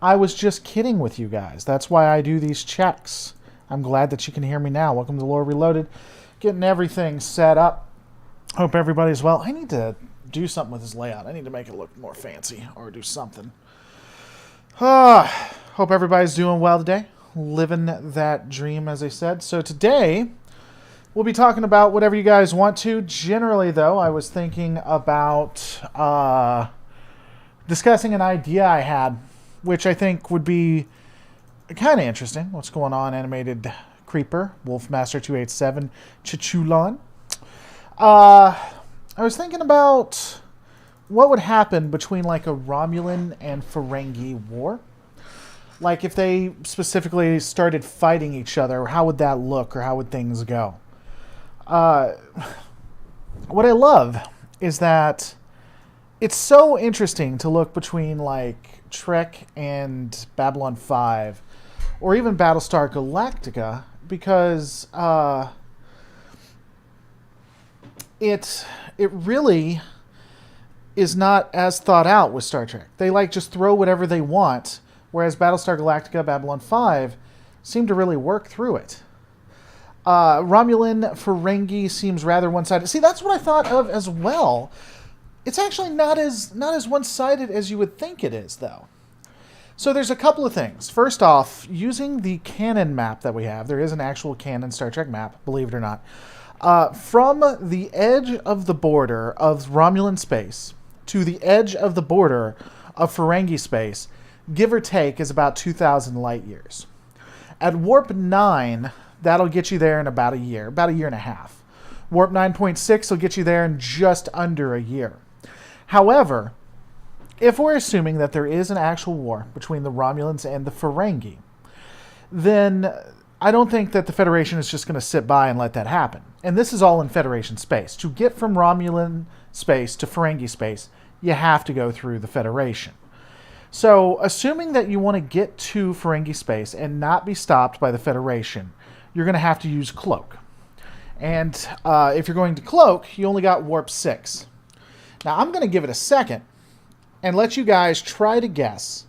I was just kidding with you guys. That's why I do these checks. I'm glad that you can hear me now. Welcome to Lore Reloaded. Getting everything set up. Hope everybody's well. I need to do something with this layout. I need to make it look more fancy or do something. Hope everybody's doing well today. Living that dream, as I said. So today, we'll be talking about whatever you guys want to. Generally, though, I was thinking about discussing an idea I had, which I think would be kind of interesting. What's going on, Animated Creeper, Wolfmaster 287, Chichulon. I was thinking about what would happen between like a Romulan and Ferengi war. Like if they specifically started fighting each other, how would that look or how would things go? What I love is that it's so interesting to look between like Trek and Babylon 5 or even Battlestar Galactica because it really is not as thought out with Star Trek. They like just throw whatever they want, whereas Battlestar Galactica, Babylon 5 seem to really work through it. Romulan Ferengi seems rather one-sided. See, that's what I thought of as well. It's actually not as one-sided as you would think it is, though. So there's a couple of things. First off, using the canon map that we have, there is an actual canon Star Trek map, believe it or not. From the edge of the border of Romulan space to the edge of the border of Ferengi space, give or take, is about 2,000 light years. At warp 9, that'll get you there in about a year and a half. Warp 9.6 will get you there in just under a year. However, if we're assuming that there is an actual war between the Romulans and the Ferengi, then I don't think that the Federation is just going to sit by and let that happen. And this is all in Federation space. To get from Romulan space to Ferengi space, you have to go through the Federation. So, assuming that you want to get to Ferengi space and not be stopped by the Federation, you're going to have to use Cloak. And if you're going to Cloak, you only got Warp 6. Now, I'm going to give it a second and let you guys try to guess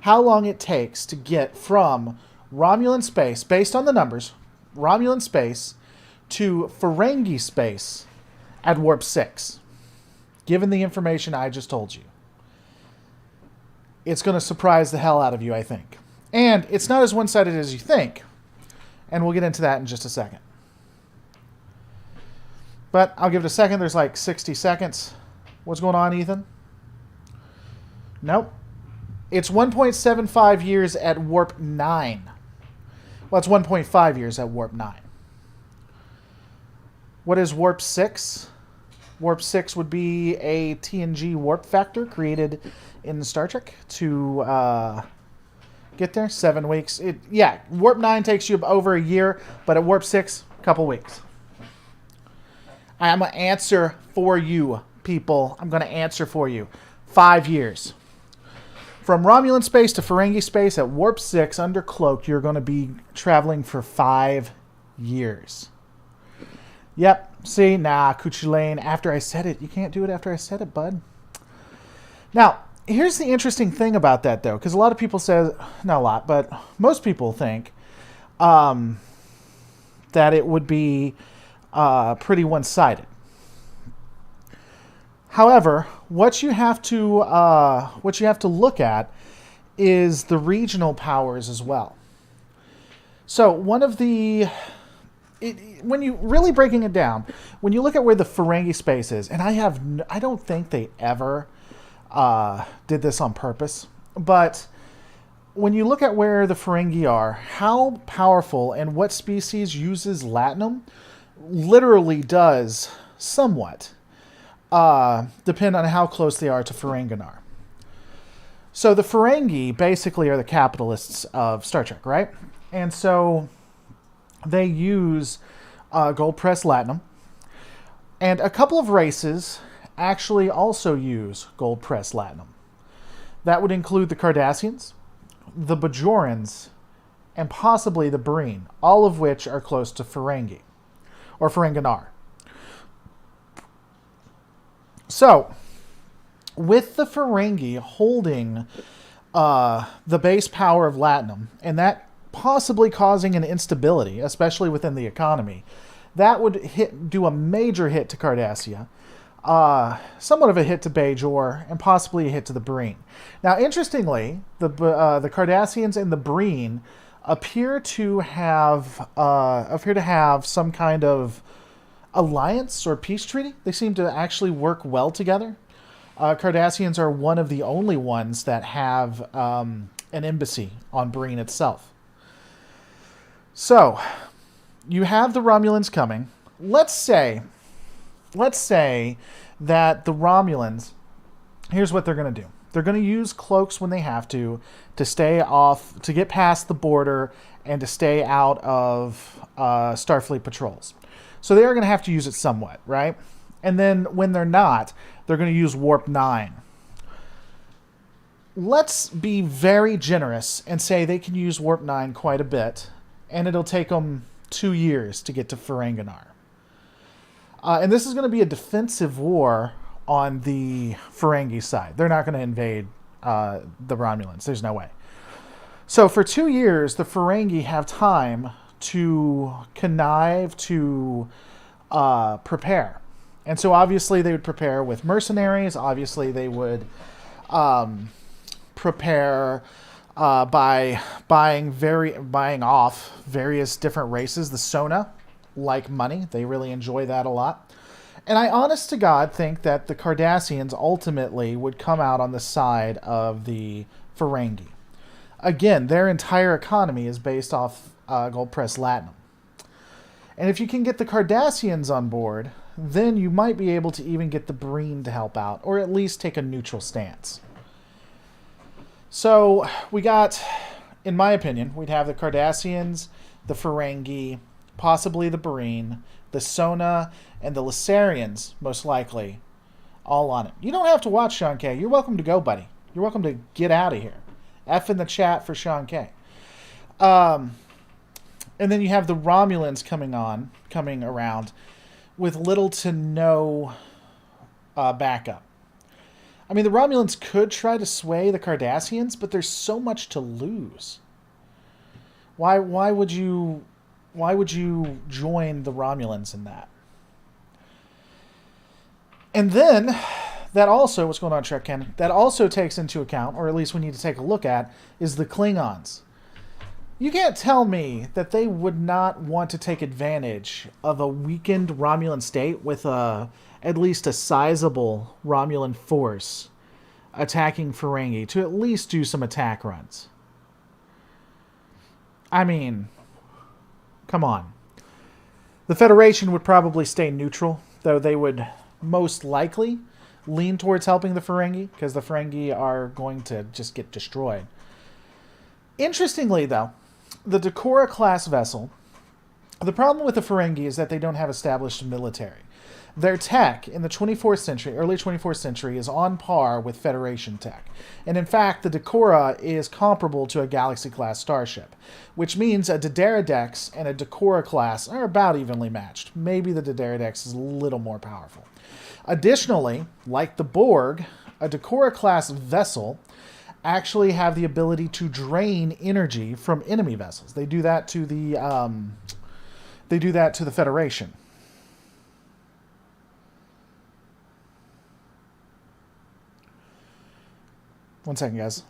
how long it takes to get from Romulan space, based on the numbers, Romulan space, to Ferengi space at Warp 6. Given the information I just told you. It's going to surprise the hell out of you, I think. And it's not as one-sided as you think. And we'll get into that in just a second. But I'll give it a second. There's like 60 seconds. What's going on, Ethan? Nope. It's 1.75 years at Warp 9. Well, it's 1.5 years at Warp 9. What is Warp 6? Warp 6 would be a TNG warp factor created in Star Trek to get there. 7 weeks. Warp 9 takes you over a year, but at Warp 6, a couple weeks. I'm going to answer for you, people. I'm going to answer for you. 5 years. From Romulan space to Ferengi space at Warp 6 under Cloak, you're going to be traveling for 5 years. Yep. See? Nah, Cuchulain. After I said it. You can't do it after I said it, bud. Now, here's the interesting thing about that, though, because a lot of people say, not a lot, but most people think that it would be pretty one-sided. However, what you have to look at is the regional powers as well. So one of the when you really breaking it down, when you look at where the Ferengi space is, and I don't think they ever did this on purpose, but when you look at where the Ferengi are, how powerful and what species uses latinum literally does somewhat depend on how close they are to Ferenginar. So the Ferengi basically are the capitalists of Star Trek, right? And so they use gold-pressed latinum. And a couple of races actually also use gold-pressed latinum. That would include the Cardassians, the Bajorans, and possibly the Breen, all of which are close to Ferengi, or Ferenginar. So, with the Ferengi holding the base power of Latinum, and that possibly causing an instability, especially within the economy. That would do a major hit to Cardassia, somewhat of a hit to Bajor, and possibly a hit to the Breen. Now, interestingly, the Cardassians and the Breen appear to have some kind of alliance or peace treaty. They seem to actually work well together. Cardassians are one of the only ones that have an embassy on Breen itself. So, you have the Romulans coming. Let's say that the Romulans, here's what they're going to do. They're going to use cloaks when they have to stay off, to get past the border, and to stay out of Starfleet patrols. So they are going to have to use it somewhat, right? And then when they're not, they're going to use Warp 9. Let's be very generous and say they can use Warp 9 quite a bit, and it'll take them 2 years to get to Ferenginar. And this is going to be a defensive war on the Ferengi side. They're not going to invade the Romulans. There's no way. So for 2 years, the Ferengi have time to connive, to prepare. And so obviously they would prepare with mercenaries. Obviously they would prepare by buying off various different races. The Sona like money. They really enjoy that a lot. And I honest to God think that the Cardassians ultimately would come out on the side of the Ferengi. Again, their entire economy is based off gold press Latinum. And if you can get the Cardassians on board, then you might be able to even get the Breen to help out, or at least take a neutral stance. So we got, in my opinion, we'd have the Cardassians, the Ferengi, possibly the Breen, the Sona, and the Lysarians, most likely, all on it. You don't have to watch Sean K. You're welcome to go, buddy. You're welcome to get out of here. F in the chat for Sean K. And then you have the Romulans coming around with little to no backup. I mean, the Romulans could try to sway the Cardassians, but there's so much to lose. Why would you join the Romulans in that? And then that also, what's going on, Trek Ken? That also takes into account, or at least we need to take a look at, is the Klingons. You can't tell me that they would not want to take advantage of a weakened Romulan state with at least a sizable Romulan force attacking Ferengi to at least do some attack runs. I mean, come on. The Federation would probably stay neutral, though they would most likely lean towards helping the Ferengi, because the Ferengi are going to just get destroyed. Interestingly, though, the Decorah class vessel, the problem with the Ferengi is that they don't have established military. Their tech in the 24th century, early 24th century, is on par with Federation tech. And in fact, the Decorah is comparable to a Galaxy-class starship, which means a D'Deridex and a Decorah class are about evenly matched. Maybe the D'Deridex is a little more powerful. Additionally, like the Borg, a Decorah-class vessel actually have the ability to drain energy from enemy vessels. They do that to the Federation. One second, guys.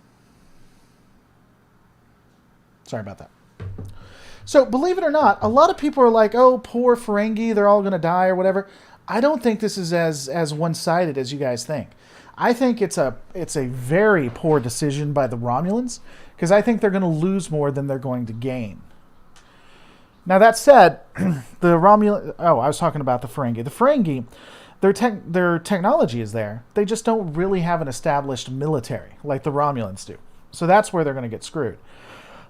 Sorry about that. So, believe it or not, a lot of people are like, oh, poor Ferengi, they're all going to die or whatever. I don't think this is as one-sided as you guys think. I think it's a very poor decision by the Romulans, because I think they're going to lose more than they're going to gain. Now, that said, the Romulan... Oh, I was talking about the Ferengi. The Ferengi, their technology is there. They just don't really have an established military like the Romulans do. So that's where they're going to get screwed.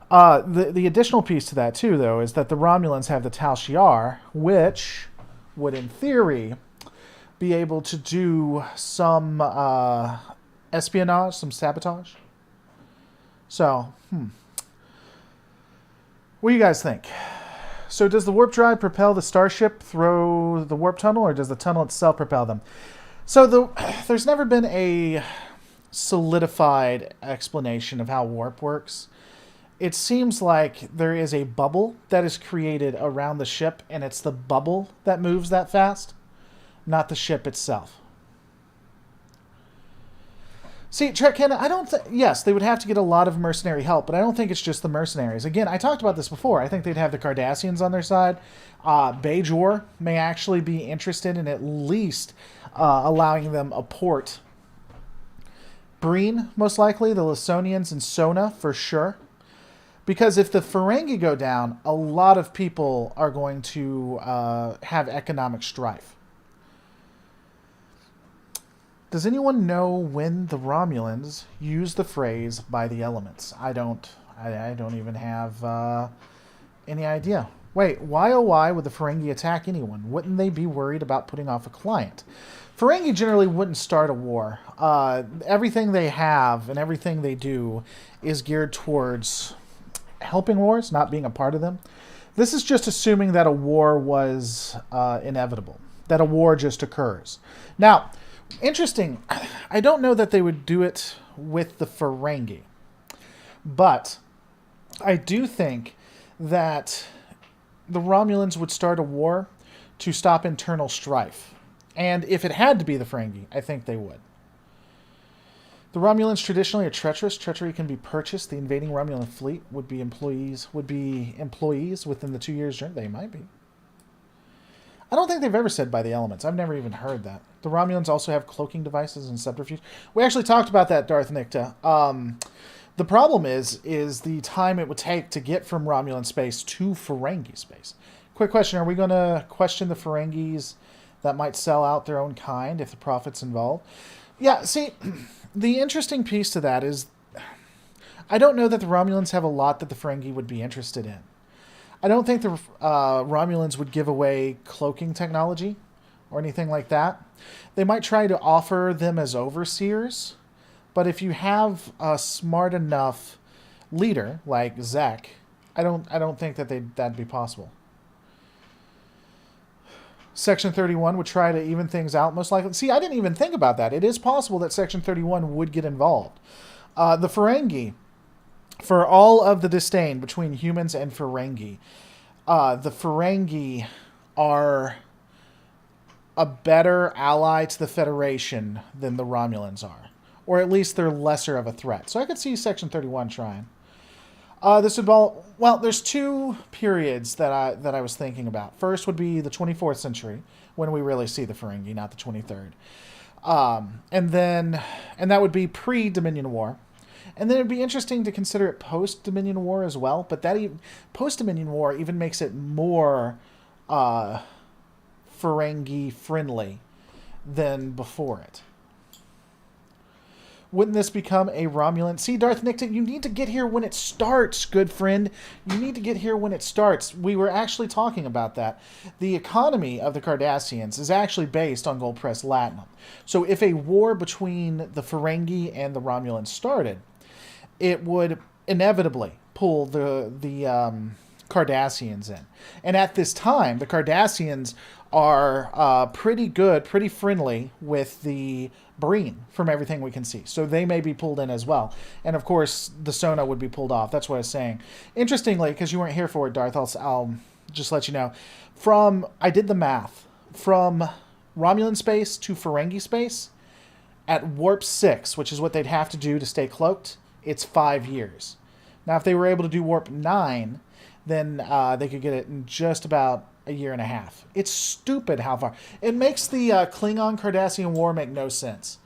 The additional piece to that, too, though, is that the Romulans have the Tal Shiar, which would, in theory, be able to do some espionage, some sabotage. So, what do you guys think? So does the warp drive propel the starship through the warp tunnel, or does the tunnel itself propel them? So there's never been a solidified explanation of how warp works. It seems like there is a bubble that is created around the ship, and it's the bubble that moves that fast, not the ship itself. See, Trek Canada, I don't think... Yes, they would have to get a lot of mercenary help, but I don't think it's just the mercenaries. Again, I talked about this before. I think they'd have the Cardassians on their side. Bajor may actually be interested in at least allowing them a port. Breen, most likely. The Lysonians and Sona, for sure. Because if the Ferengi go down, a lot of people are going to have economic strife. Does anyone know when the Romulans use the phrase "by the elements"? I don't even have any idea. Wait, why oh why would the Ferengi attack anyone? Wouldn't they be worried about putting off a client? Ferengi generally wouldn't start a war. Everything they have and everything they do is geared towards helping wars, not being a part of them. This is just assuming that a war was inevitable, that a war just occurs. Now, interesting, I don't know that they would do it with the Ferengi, but I do think that the Romulans would start a war to stop internal strife. And if it had to be the Ferengi, I think they would. The Romulans traditionally are treacherous. Treachery can be purchased. The invading Romulan fleet would be employees within the 2 years journey. They might be. I don't think they've ever said by the elements. I've never even heard that. The Romulans also have cloaking devices and subterfuge. We actually talked about that, Darth Nikta. The problem is the time it would take to get from Romulan space to Ferengi space. Quick question, are we going to question the Ferengis that might sell out their own kind if the profit's involved? Yeah, see, the interesting piece to that is I don't know that the Romulans have a lot that the Ferengi would be interested in. I don't think the Romulans would give away cloaking technology or anything like that. They might try to offer them as overseers, but if you have a smart enough leader like Zek, I don't think that that'd be possible. Section 31 would try to even things out, most likely. See, I didn't even think about that. It is possible that Section 31 would get involved. The Ferengi, for all of the disdain between humans and Ferengi, the Ferengi are a better ally to the Federation than the Romulans are. Or at least they're lesser of a threat. So I could see Section 31 trying. This would well, there's two periods that I was thinking about. First would be the 24th century, when we really see the Ferengi, not the 23rd. And that would be pre-Dominion War. And then it'd be interesting to consider it post-Dominion War as well, but that post-Dominion War even makes it more Ferengi-friendly than before it. Wouldn't this become a Romulan? See, Darth Nikta, you need to get here when it starts, good friend. You need to get here when it starts. We were actually talking about that. The economy of the Cardassians is actually based on gold press latinum. So if a war between the Ferengi and the Romulans started, it would inevitably pull the Cardassians in. And at this time, the Cardassians are pretty good, pretty friendly with the Breen, from everything we can see. So they may be pulled in as well. And of course, the Sona would be pulled off. That's what I was saying. Interestingly, because you weren't here for it, Darth, I'll just let you know. I did the math. From Romulan space to Ferengi space, at warp 6, which is what they'd have to do to stay cloaked, it's 5 years. Now, if they were able to do warp 9, then they could get it in just about a year and a half. It's stupid how far. It makes the Klingon-Cardassian War make no sense.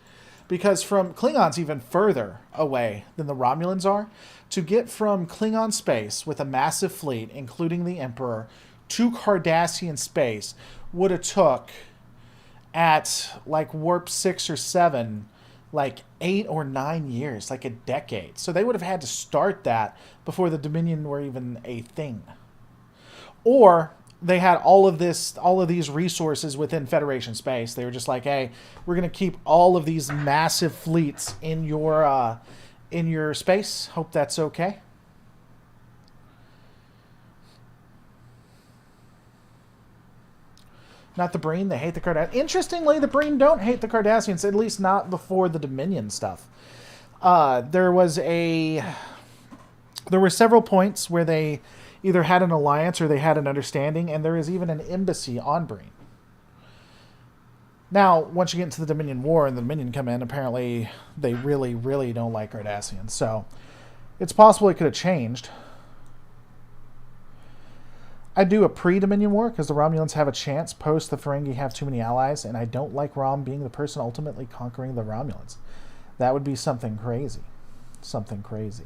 Because from Klingons even further away than the Romulans are, to get from Klingon space with a massive fleet, including the Emperor, to Cardassian space would have took, at like warp 6 or 7, like 8 or 9 years, like a decade. So they would have had to start that before the Dominion were even a thing. Or they had all of these resources within Federation space. They were just like, hey, we're going to keep all of these massive fleets in your space. Hope that's okay. Not the Breen. They hate the Cardassians. Interestingly, the Breen don't hate the Cardassians, at least not before the Dominion stuff. There were several points where they either had an alliance or they had an understanding, and there is even an embassy on Breen. Now, once you get into the Dominion War and the Dominion come in, apparently they really, really don't like Cardassians. So it's possible it could have changed. I do a pre-Dominion War because the Romulans have a chance. Post, the Ferengi have too many allies, and I don't like Rom being the person ultimately conquering the Romulans. That would be something crazy. Something crazy.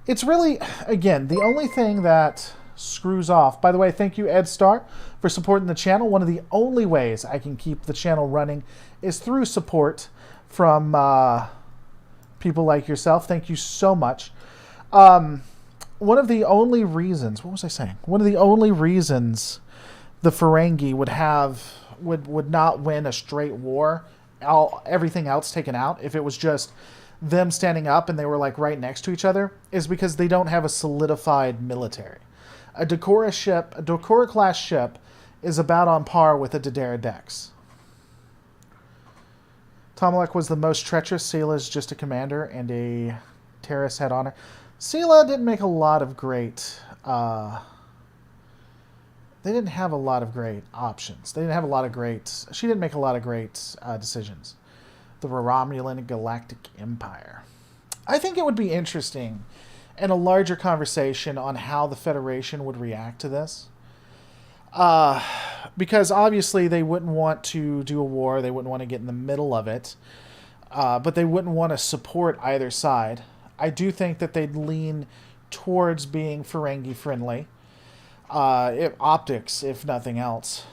It's really, again, the only thing that screws off. By the way, thank you, Ed Star, for supporting the channel. One of the only ways I can keep the channel running is through support from people like yourself. Thank you so much. One of the only reasons, what was I saying? One of the only reasons the Ferengi would not win a straight war, everything else taken out, if it was just them standing up and they were like right next to each other, is because they don't have a solidified military. A Dokora class ship is about on par with a Dodera Dex. Tomalek was the most treacherous. Sela's just a commander and a terrorist head honor. Sela didn't make a lot of great... they didn't have a lot of great options. They didn't have a lot of great... She didn't make a lot of great decisions. The Romulan Galactic Empire. I think it would be interesting and a larger conversation on how the Federation would react to this. Because obviously they wouldn't want to do a war. They wouldn't want to get in the middle of it. But they wouldn't want to support either side. I do think that they'd lean towards being Ferengi friendly. Optics, if nothing else.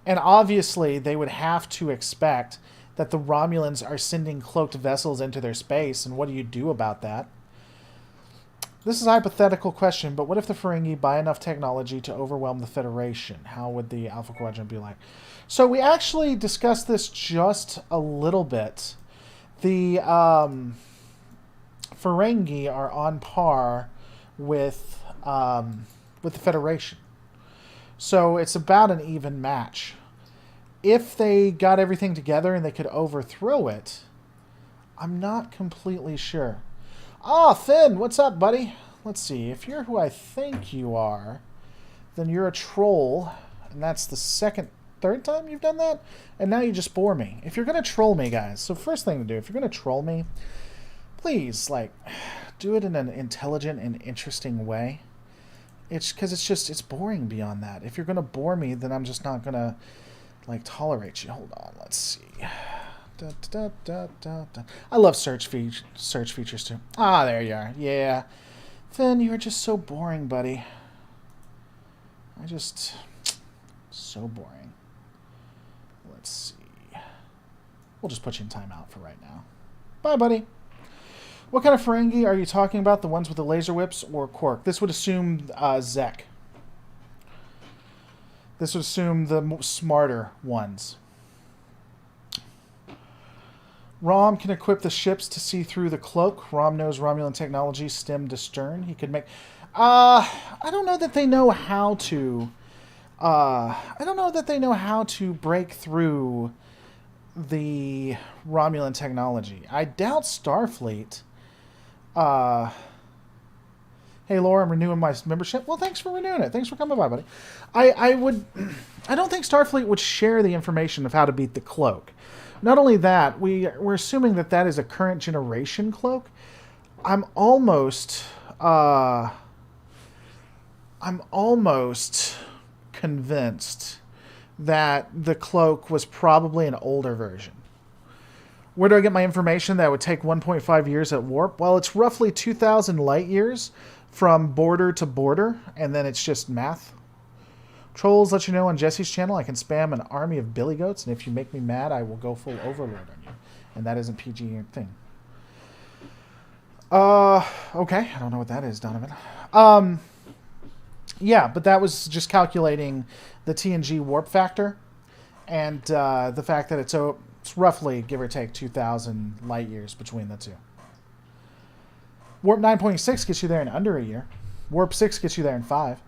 And obviously they would have to expect that the Romulans are sending cloaked vessels into their space. And what do you do about that? This is a hypothetical question, but what if the Ferengi buy enough technology to overwhelm the Federation? How would the Alpha Quadrant be like? So we actually discussed this just a little bit. The Ferengi are on par with the Federation. So it's about an even match. If they got everything together and they could overthrow it, I'm not completely sure. Ah, Finn, what's up, buddy? Let's see. If you're who I think you are, then you're a troll. And that's the third time you've done that? And now you just bore me. If you're going to troll me, guys, so first thing to do, if you're going to troll me, please, do it in an intelligent and interesting way. It's because it's boring beyond that. If you're going to bore me, then I'm just not going to, tolerate you. Hold on, let's see. I love search features too. Ah, there you are. Yeah. Finn, you are just so boring, buddy. So boring. Let's see. We'll just put you in timeout for right now. Bye, buddy. What kind of Ferengi are you talking about? The ones with the laser whips or Quark? This would assume Zek. This would assume the smarter ones. Rom can equip the ships to see through the cloak. Rom knows Romulan technology, stem to stern. He could make... I don't know that they know how to... I don't know that they know how to break through the Romulan technology. I doubt Starfleet... Hey, Laura, I'm renewing my membership. Well, thanks for renewing it. Thanks for coming by, buddy. I don't think Starfleet would share the information of how to beat the cloak. Not only that, we're assuming that is a current generation cloak. I'm almost convinced that the cloak was probably an older version. Where do I get my information that would take 1.5 years at warp? Well, it's roughly 2,000 light years from border to border, and then it's just math. Trolls let you know on Jesse's channel I can spam an army of billy goats, and if you make me mad, I will go full overlord on you. And that isn't PG thing. Okay. I don't know what that is, Donovan. Yeah, but that was just calculating the TNG warp factor, and the fact that it's roughly, give or take, 2,000 light years between the two. Warp 9.6 gets you there in under a year. Warp 6 gets you there in 5.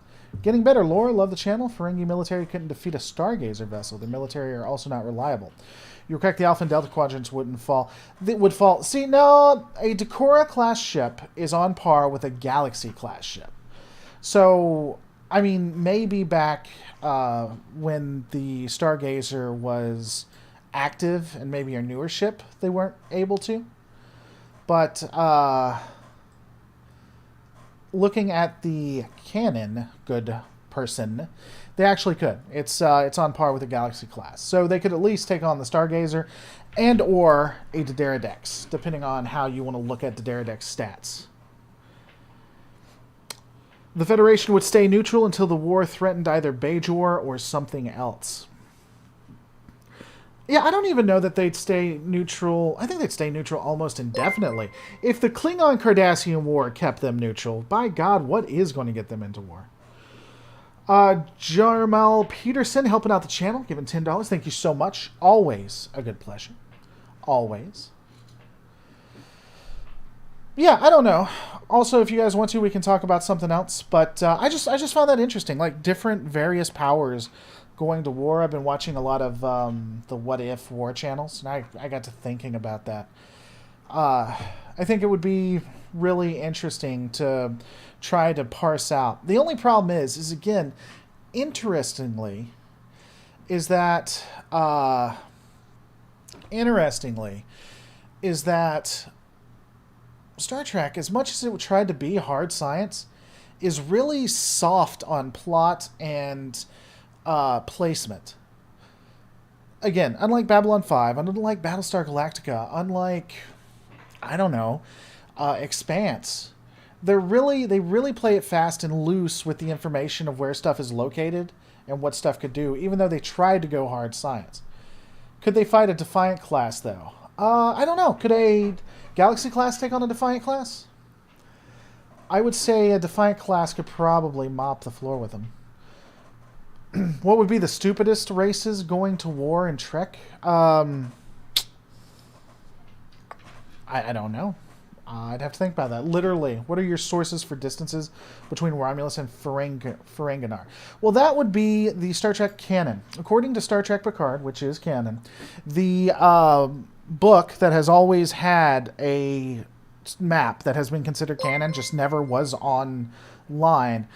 Getting better, Laura. Love the channel. Ferengi military couldn't defeat a Stargazer vessel. The military are also not reliable. You're correct. The Alpha and Delta quadrants wouldn't fall. They would fall. See, no, a Decorah-class ship is on par with a Galaxy-class ship. So, I mean, maybe back when the Stargazer was active and maybe a newer ship, they weren't able to. But looking at the canon, good person, they actually could. It's on par with the Galaxy class. So they could at least take on the Stargazer and or a D'Deridex, depending on how you want to look at D'Deridex stats. The Federation would stay neutral until the war threatened either Bajor or something else. Yeah, I don't even know that they'd stay neutral. I think they'd stay neutral almost indefinitely. If the Klingon-Cardassian War kept them neutral, by God, what is going to get them into war? Jarmal Peterson helping out the channel, giving $10. Thank you so much. Always a good pleasure. Always. Yeah, I don't know. Also, if you guys want to, we can talk about something else. But I just found that interesting. Like, different various powers going to war. I've been watching a lot of the What If war channels, and I got to thinking about that. I think it would be really interesting to try to parse out. The only problem is again, interestingly, is that Star Trek, as much as it tried to be hard science, is really soft on plot and placement. Again, unlike Babylon 5, unlike Battlestar Galactica, unlike, I don't know, Expanse, they really play it fast and loose with the information of where stuff is located and what stuff could do, even though they tried to go hard science. Could they fight a Defiant class, though? I don't know. Could a Galaxy class take on a Defiant class? I would say a Defiant class could probably mop the floor with them. What would be the stupidest races going to war in Trek? I don't know. I'd have to think about that. Literally, what are your sources for distances between Romulus and Ferenginar? Well, that would be the Star Trek canon. According to Star Trek Picard, which is canon, the book that has always had a map that has been considered canon, just never was online,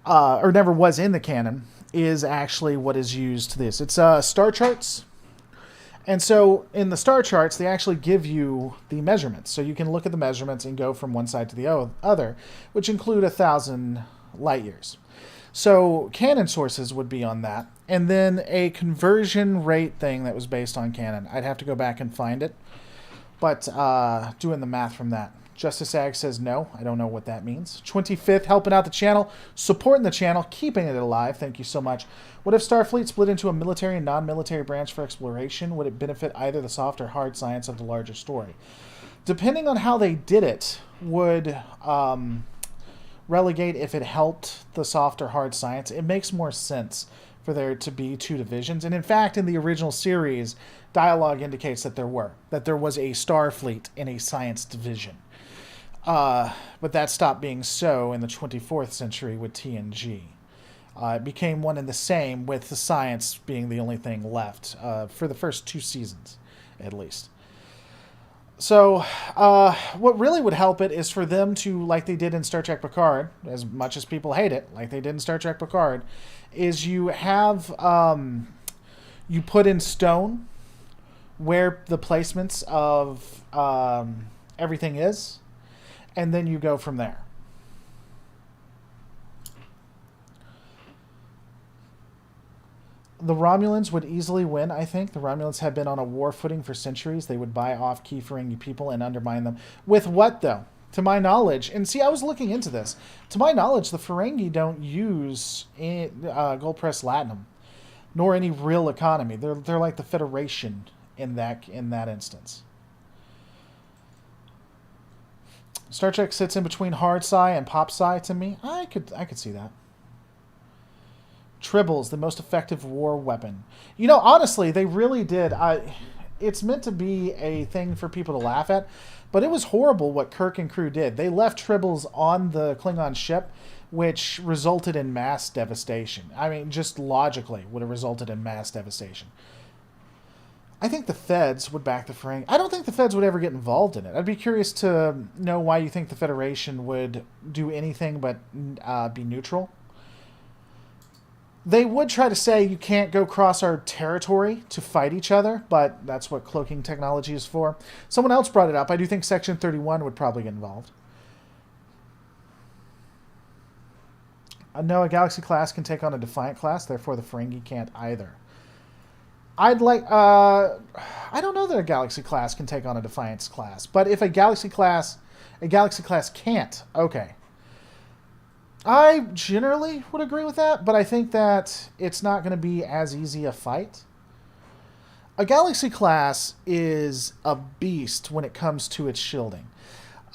or never was in the canon, is actually what is used to this. It's star charts. And so in the star charts, they actually give you the measurements. So you can look at the measurements and go from one side to the other, which include 1,000 light years. So canon sources would be on that. And then a conversion rate thing that was based on canon. I'd have to go back and find it. But doing the math from that. Justice Ag says no. I don't know what that means. 25th, helping out the channel, supporting the channel, keeping it alive. Thank you so much. What if Starfleet split into a military and non-military branch for exploration? Would it benefit either the soft or hard science of the larger story? Depending on how they did it, would relegate if it helped the soft or hard science. It makes more sense for there to be two divisions. And in fact, in the original series, dialogue indicates that there was a Starfleet in a science division. But that stopped being so in the 24th century with TNG. It became one and the same, with the science being the only thing left for the first 2 seasons, at least. So what really would help it is for them to, like they did in Star Trek Picard, as much as people hate it, like they did in Star Trek Picard, is you have, you put in stone where the placements of everything is, and then you go from there. The Romulans would easily win, I think. The Romulans have been on a war footing for centuries. They would buy off key Ferengi people and undermine them. With what, though? To my knowledge, and see, I was looking into this. To my knowledge, the Ferengi don't use gold press latinum, nor any real economy. They're like the Federation in that instance. Star Trek sits in between hard sci and pop sci to me. I could see that. Tribbles, the most effective war weapon. You know, honestly, they really did. It's meant to be a thing for people to laugh at, but it was horrible what Kirk and crew did. They left Tribbles on the Klingon ship which resulted in mass devastation. I mean, just logically would have resulted in mass devastation. I think the feds would back the Ferengi. I don't think the feds would ever get involved in it. I'd be curious to know why you think the Federation would do anything but be neutral. They would try to say you can't go cross our territory to fight each other, but that's what cloaking technology is for. Someone else brought it up. I do think Section 31 would probably get involved. No, a Galaxy class can take on a Defiant class, therefore the Ferengi can't either. I don't know that a Galaxy class can take on a Defiance class, but if a Galaxy class can't, okay. I generally would agree with that, but I think that it's not going to be as easy a fight. A Galaxy class is a beast when it comes to its shielding.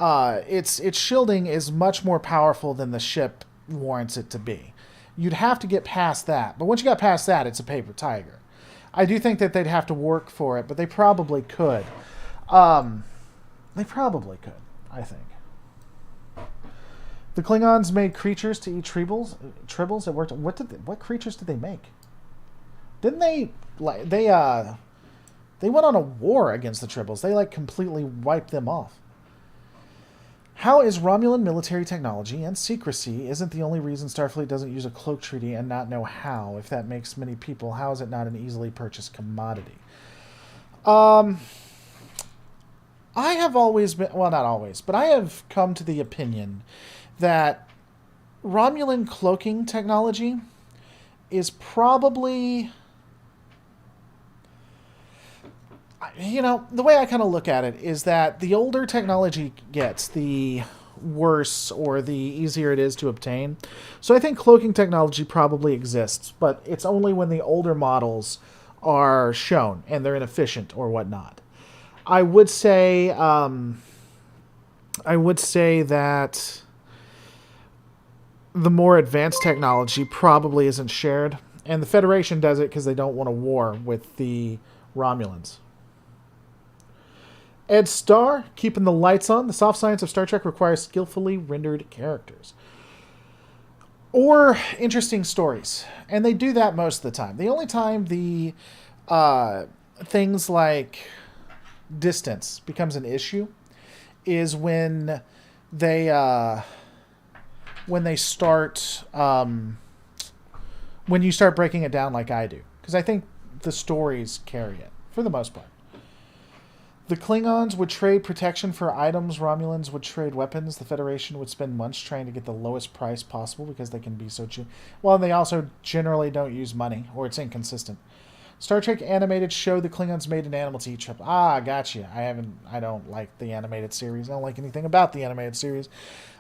Its shielding is much more powerful than the ship warrants it to be. You'd have to get past that, but once you got past that, it's a paper tiger. I do think that they'd have to work for it, but they probably could. I think. The Klingons made creatures to eat tribbles. It worked. What creatures did they make? Didn't they they went on a war against the tribbles. They completely wiped them off. How is Romulan military technology and secrecy isn't the only reason Starfleet doesn't use a cloak treaty and not know how? If that makes many people, how is it not an easily purchased commodity? I have always been, well, not always, but I have come to the opinion that Romulan cloaking technology is probably, the way I kind of look at it is that the older technology gets, the worse or the easier it is to obtain. So I think cloaking technology probably exists, but it's only when the older models are shown and they're inefficient or whatnot. I would say that the more advanced technology probably isn't shared, and the Federation does it because they don't want a war with the Romulans. Ed Starr, keeping the lights on. The soft science of Star Trek requires skillfully rendered characters. Or interesting stories. And they do that most of the time. The only time the things like distance becomes an issue is when they start when you start breaking it down like I do. Because I think the stories carry it, for the most part. The Klingons would trade protection for items. Romulans would trade weapons. The Federation would spend months trying to get the lowest price possible because they can be so cheap. Well, and they also generally don't use money, or it's inconsistent. Star Trek animated show the Klingons made an animal to eat trip. Gotcha. I don't like the animated series. I don't like anything about the animated series.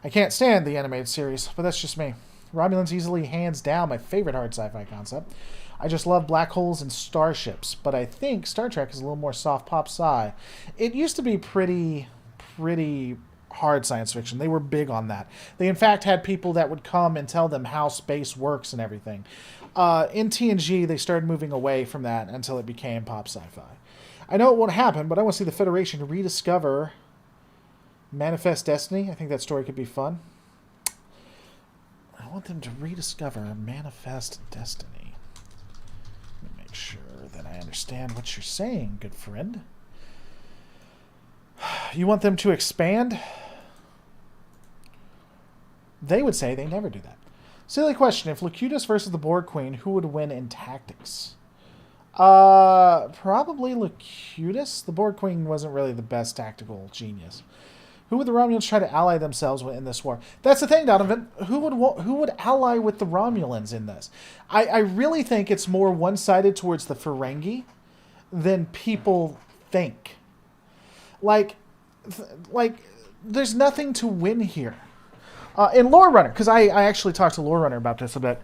I can't stand the animated series, but that's just me. Romulans easily hands down my favorite hard sci-fi concept. I just love black holes and starships, but I think Star Trek is a little more soft pop sci. It used to be pretty hard science fiction. They were big on that. They in fact had people that would come and tell them how space works and everything. In TNG, they started moving away from that until it became pop sci-fi. I know it won't happen, but I want to see the Federation rediscover Manifest Destiny. I think that story could be fun. I want them to rediscover Manifest Destiny. Let me make sure that I understand what you're saying, good friend. You want them to expand? They would say they never do that. Silly question. If Locutus versus the Borg Queen, who would win in tactics? Probably Locutus. The Borg Queen wasn't really the best tactical genius. Who would the Romulans try to ally themselves with in this war? That's the thing, Donovan. Who would ally with the Romulans in this? I really think it's more one-sided towards the Ferengi than people think. Like, there's nothing to win here. In Lore Runner, because I actually talked to Lore Runner about this a bit.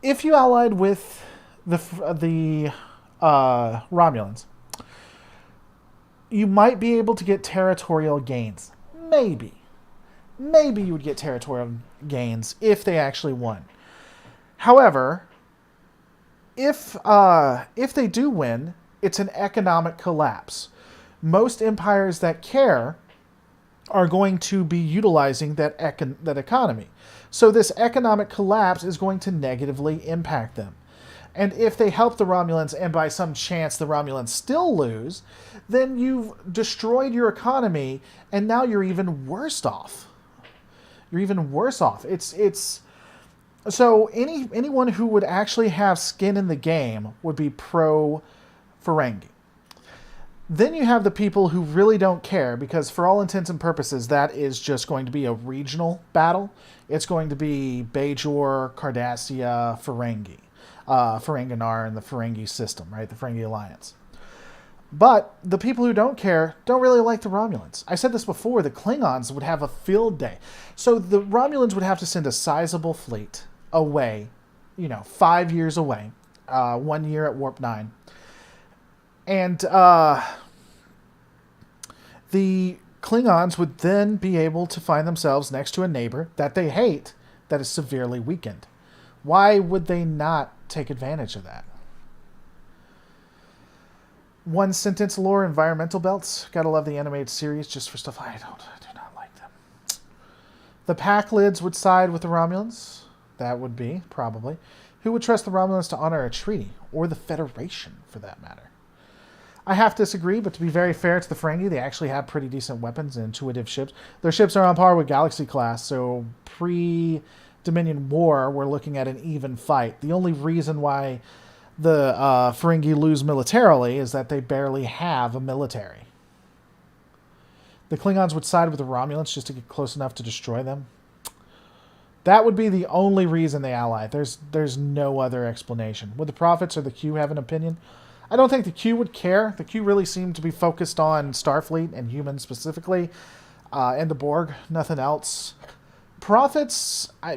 If you allied with the Romulans, you might be able to get territorial gains. Maybe you would get territorial gains if they actually won. However, if they do win, it's an economic collapse. Most empires that care are going to be utilizing that economy. So this economic collapse is going to negatively impact them. And if they help the Romulans and by some chance the Romulans still lose, then you've destroyed your economy and now you're even worse off. You're even worse off. It's so anyone who would actually have skin in the game would be pro Ferengi. Then you have the people who really don't care because for all intents and purposes that is just going to be a regional battle. It's going to be Bajor, Cardassia, Ferengi. Ferenginar and the Ferengi system, right? The Ferengi Alliance. But the people who don't care don't really like the Romulans. I said this before, the Klingons would have a field day. So the Romulans would have to send a sizable fleet away, 5 years away, 1 year at Warp 9. And the Klingons would then be able to find themselves next to a neighbor that they hate that is severely weakened. Why would they not take advantage of that? One sentence lore, environmental belts. Gotta love the animated series just for stuff I do not like them. The Packlids would side with the Romulans. That would be, probably. Who would trust the Romulans to honor a treaty? Or the Federation, for that matter. I have to disagree, but to be very fair to the Ferengi, they actually have pretty decent weapons and intuitive ships. Their ships are on par with Galaxy class, so pre-Dominion War, we're looking at an even fight. The only reason why the Ferengi lose militarily is that they barely have a military. The Klingons would side with the Romulans just to get close enough to destroy them. That would be the only reason they ally. There's no other explanation. Would the Prophets or the Q have an opinion? I don't think the Q would care. The Q really seemed to be focused on Starfleet and humans specifically, and the Borg, nothing else. Prophets, I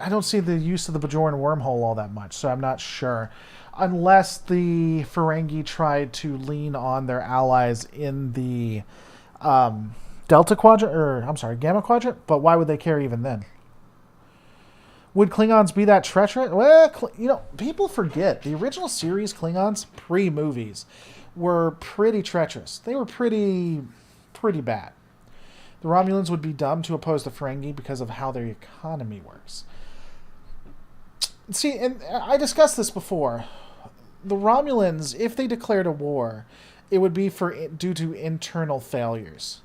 don't see the use of the Bajoran wormhole all that much, so I'm not sure. Unless the Ferengi tried to lean on their allies in the Delta Quadrant, Gamma Quadrant, but why would they care even then? Would Klingons be that treacherous? Well, people forget. The original series Klingons, pre-movies, were pretty treacherous. They were pretty bad. The Romulans would be dumb to oppose the Ferengi because of how their economy works. See, and I discussed this before. The Romulans, if they declared a war, it would be due to internal failures.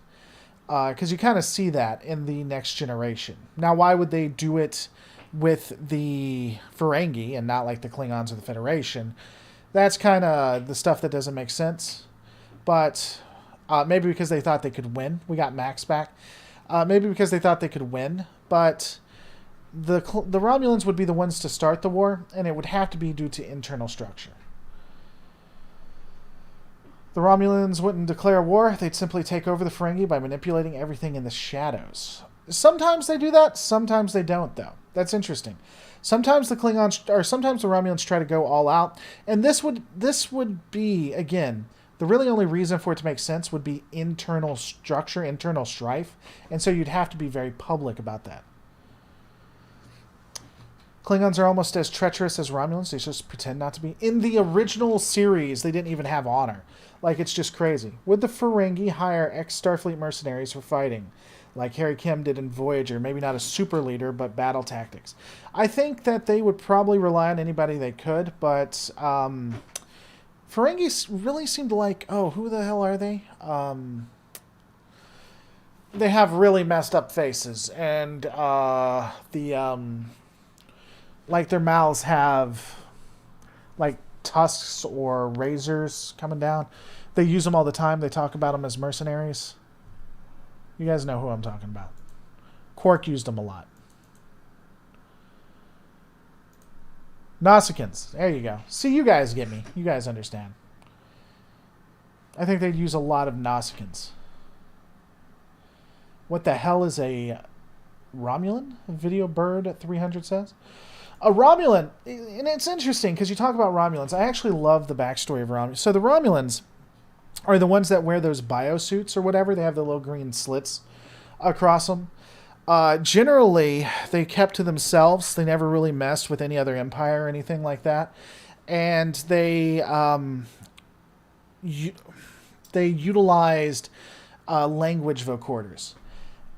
Because you kind of see that in the Next Generation. Now, why would they do it with the Ferengi and not like the Klingons or the Federation? That's kind of the stuff that doesn't make sense. But maybe because they thought they could win. We got Max back. Maybe because they thought they could win. But the Romulans would be the ones to start the war, and it would have to be due to internal structure. The Romulans wouldn't declare war. They'd simply take over the Ferengi by manipulating everything in the shadows. Sometimes they do that. Sometimes they don't, though. That's interesting. Sometimes the Romulans try to go all out, and this would be, again, the really only reason for it to make sense would be internal structure, internal strife, and so you'd have to be very public about that. Klingons are almost as treacherous as Romulans. They just pretend not to be. In the original series, they didn't even have honor. Like, it's just crazy. Would the Ferengi hire ex-Starfleet mercenaries for fighting? Like Harry Kim did in Voyager. Maybe not a super leader, but battle tactics. I think that they would probably rely on anybody they could, but Ferengi really seem to like, who the hell are they? They have really messed up faces, and like their mouths have like tusks or razors coming down. They use them all the time. They talk about them as mercenaries. You guys know who I'm talking about. Quark used them a lot. Nausicaans. There you go. See, you guys get me. You guys understand. I think they'd use a lot of Nausicaans. What the hell is a Romulan? Video Bird at 300 says. A Romulan, and it's interesting because you talk about Romulans. I actually love the backstory of Romulans. So the Romulans are the ones that wear those biosuits or whatever. They have the little green slits across them. Generally, they kept to themselves. They never really messed with any other empire or anything like that. And they utilized language vocorders.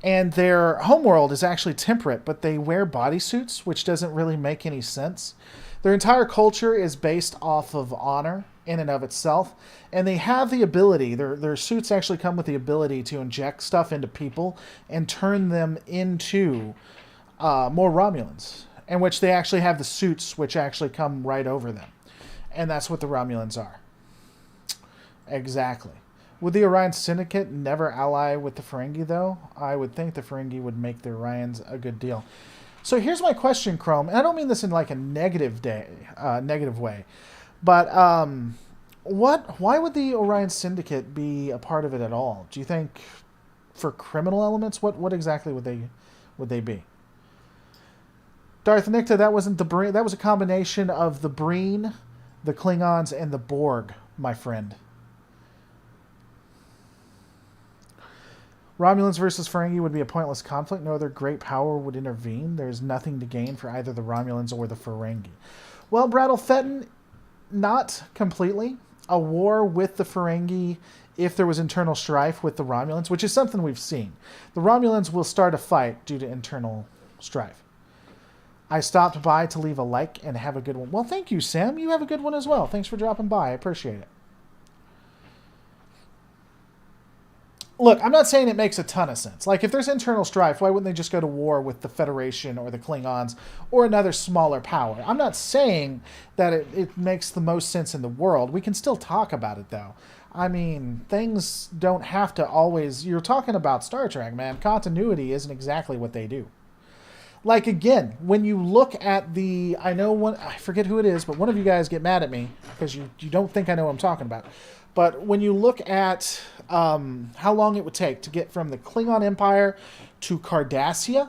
And their homeworld is actually temperate, but they wear bodysuits, which doesn't really make any sense. Their entire culture is based off of honor in and of itself, and they have the ability, their suits actually come with the ability to inject stuff into people and turn them into more Romulans, in which they actually have the suits which actually come right over them. And that's what the Romulans are. Exactly. Would the Orion Syndicate never ally with the Ferengi, though? I would think the Ferengi would make the Orions a good deal. So here's my question, Chrome, and I don't mean this in like a negative way, but why would the Orion Syndicate be a part of it at all? Do you think for criminal elements? What exactly would they be? Darth Nicta, that wasn't the Breen. That was a combination of the Breen, the Klingons, and the Borg, my friend. Romulans versus Ferengi would be a pointless conflict. No other great power would intervene. There's nothing to gain for either the Romulans or the Ferengi. Well, Brattle Fetton, not completely. A war with the Ferengi if there was internal strife with the Romulans, which is something we've seen. The Romulans will start a fight due to internal strife. I stopped by to leave a like and have a good one. Well, thank you, Sam. You have a good one as well. Thanks for dropping by. I appreciate it. Look, I'm not saying it makes a ton of sense. Like, if there's internal strife, why wouldn't they just go to war with the Federation or the Klingons or another smaller power? I'm not saying that it makes the most sense in the world. We can still talk about it, though. I mean, things don't have to always... You're talking about Star Trek, man. Continuity isn't exactly what they do. Like, again, when you look at the... I forget who it is, but one of you guys get mad at me because you don't think I know what I'm talking about. But when you look at how long it would take to get from the Klingon Empire to Cardassia,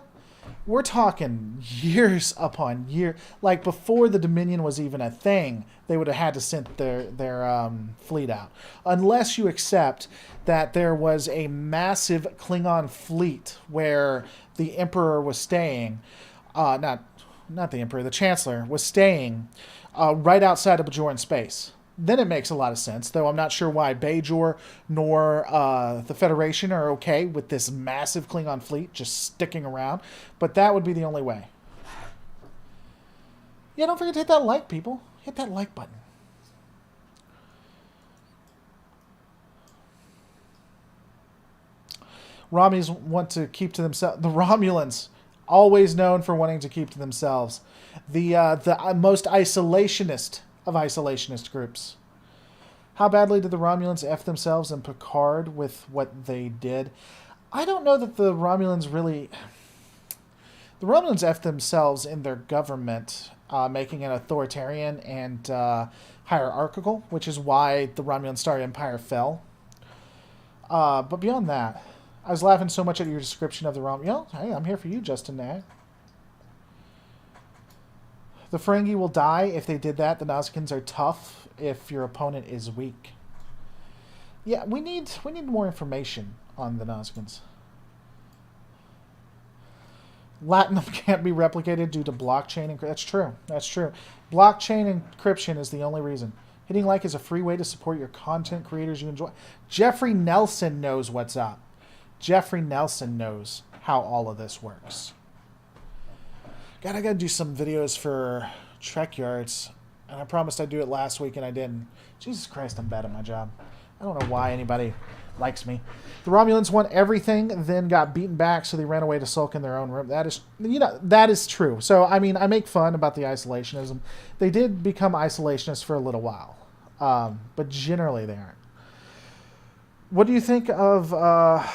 we're talking years upon years. Like, before the Dominion was even a thing, they would have had to send their fleet out. Unless you accept that there was a massive Klingon fleet where the Emperor was staying, not the Emperor, the Chancellor was staying right outside of Bajoran space. Then it makes a lot of sense, though I'm not sure why Bajor nor the Federation are okay with this massive Klingon fleet just sticking around. But that would be the only way. Yeah, don't forget to hit that like, people. Hit that like button. Romulans want to keep to themselves. The Romulans, always known for wanting to keep to themselves. The most isolationist of isolationist groups. How badly did the Romulans F themselves in Picard with what they did? I don't know that the Romulans really... The Romulans F themselves in their government, making it authoritarian and hierarchical, which is why the Romulan Star Empire fell. But beyond that, I was laughing so much at your description of the Romulans. Hey, I'm here for you, Justin Nag. The Ferengi will die if they did that. The Nazicans are tough if your opponent is weak. Yeah, we need more information on the Nazicans. Latinum can't be replicated due to blockchain. That's true. That's true. Blockchain encryption is the only reason. Hitting like is a free way to support your content creators you enjoy. Jeffrey Nelson knows what's up. Jeffrey Nelson knows how all of this works. God, I gotta do some videos for Trek Yards, and I promised I'd do it last week, and I didn't. Jesus Christ, I'm bad at my job. I don't know why anybody likes me. The Romulans want everything, then got beaten back, so they ran away to sulk in their own room. That is true. So, I mean, I make fun about the isolationism. They did become isolationists for a little while, but generally they aren't. What do you think of the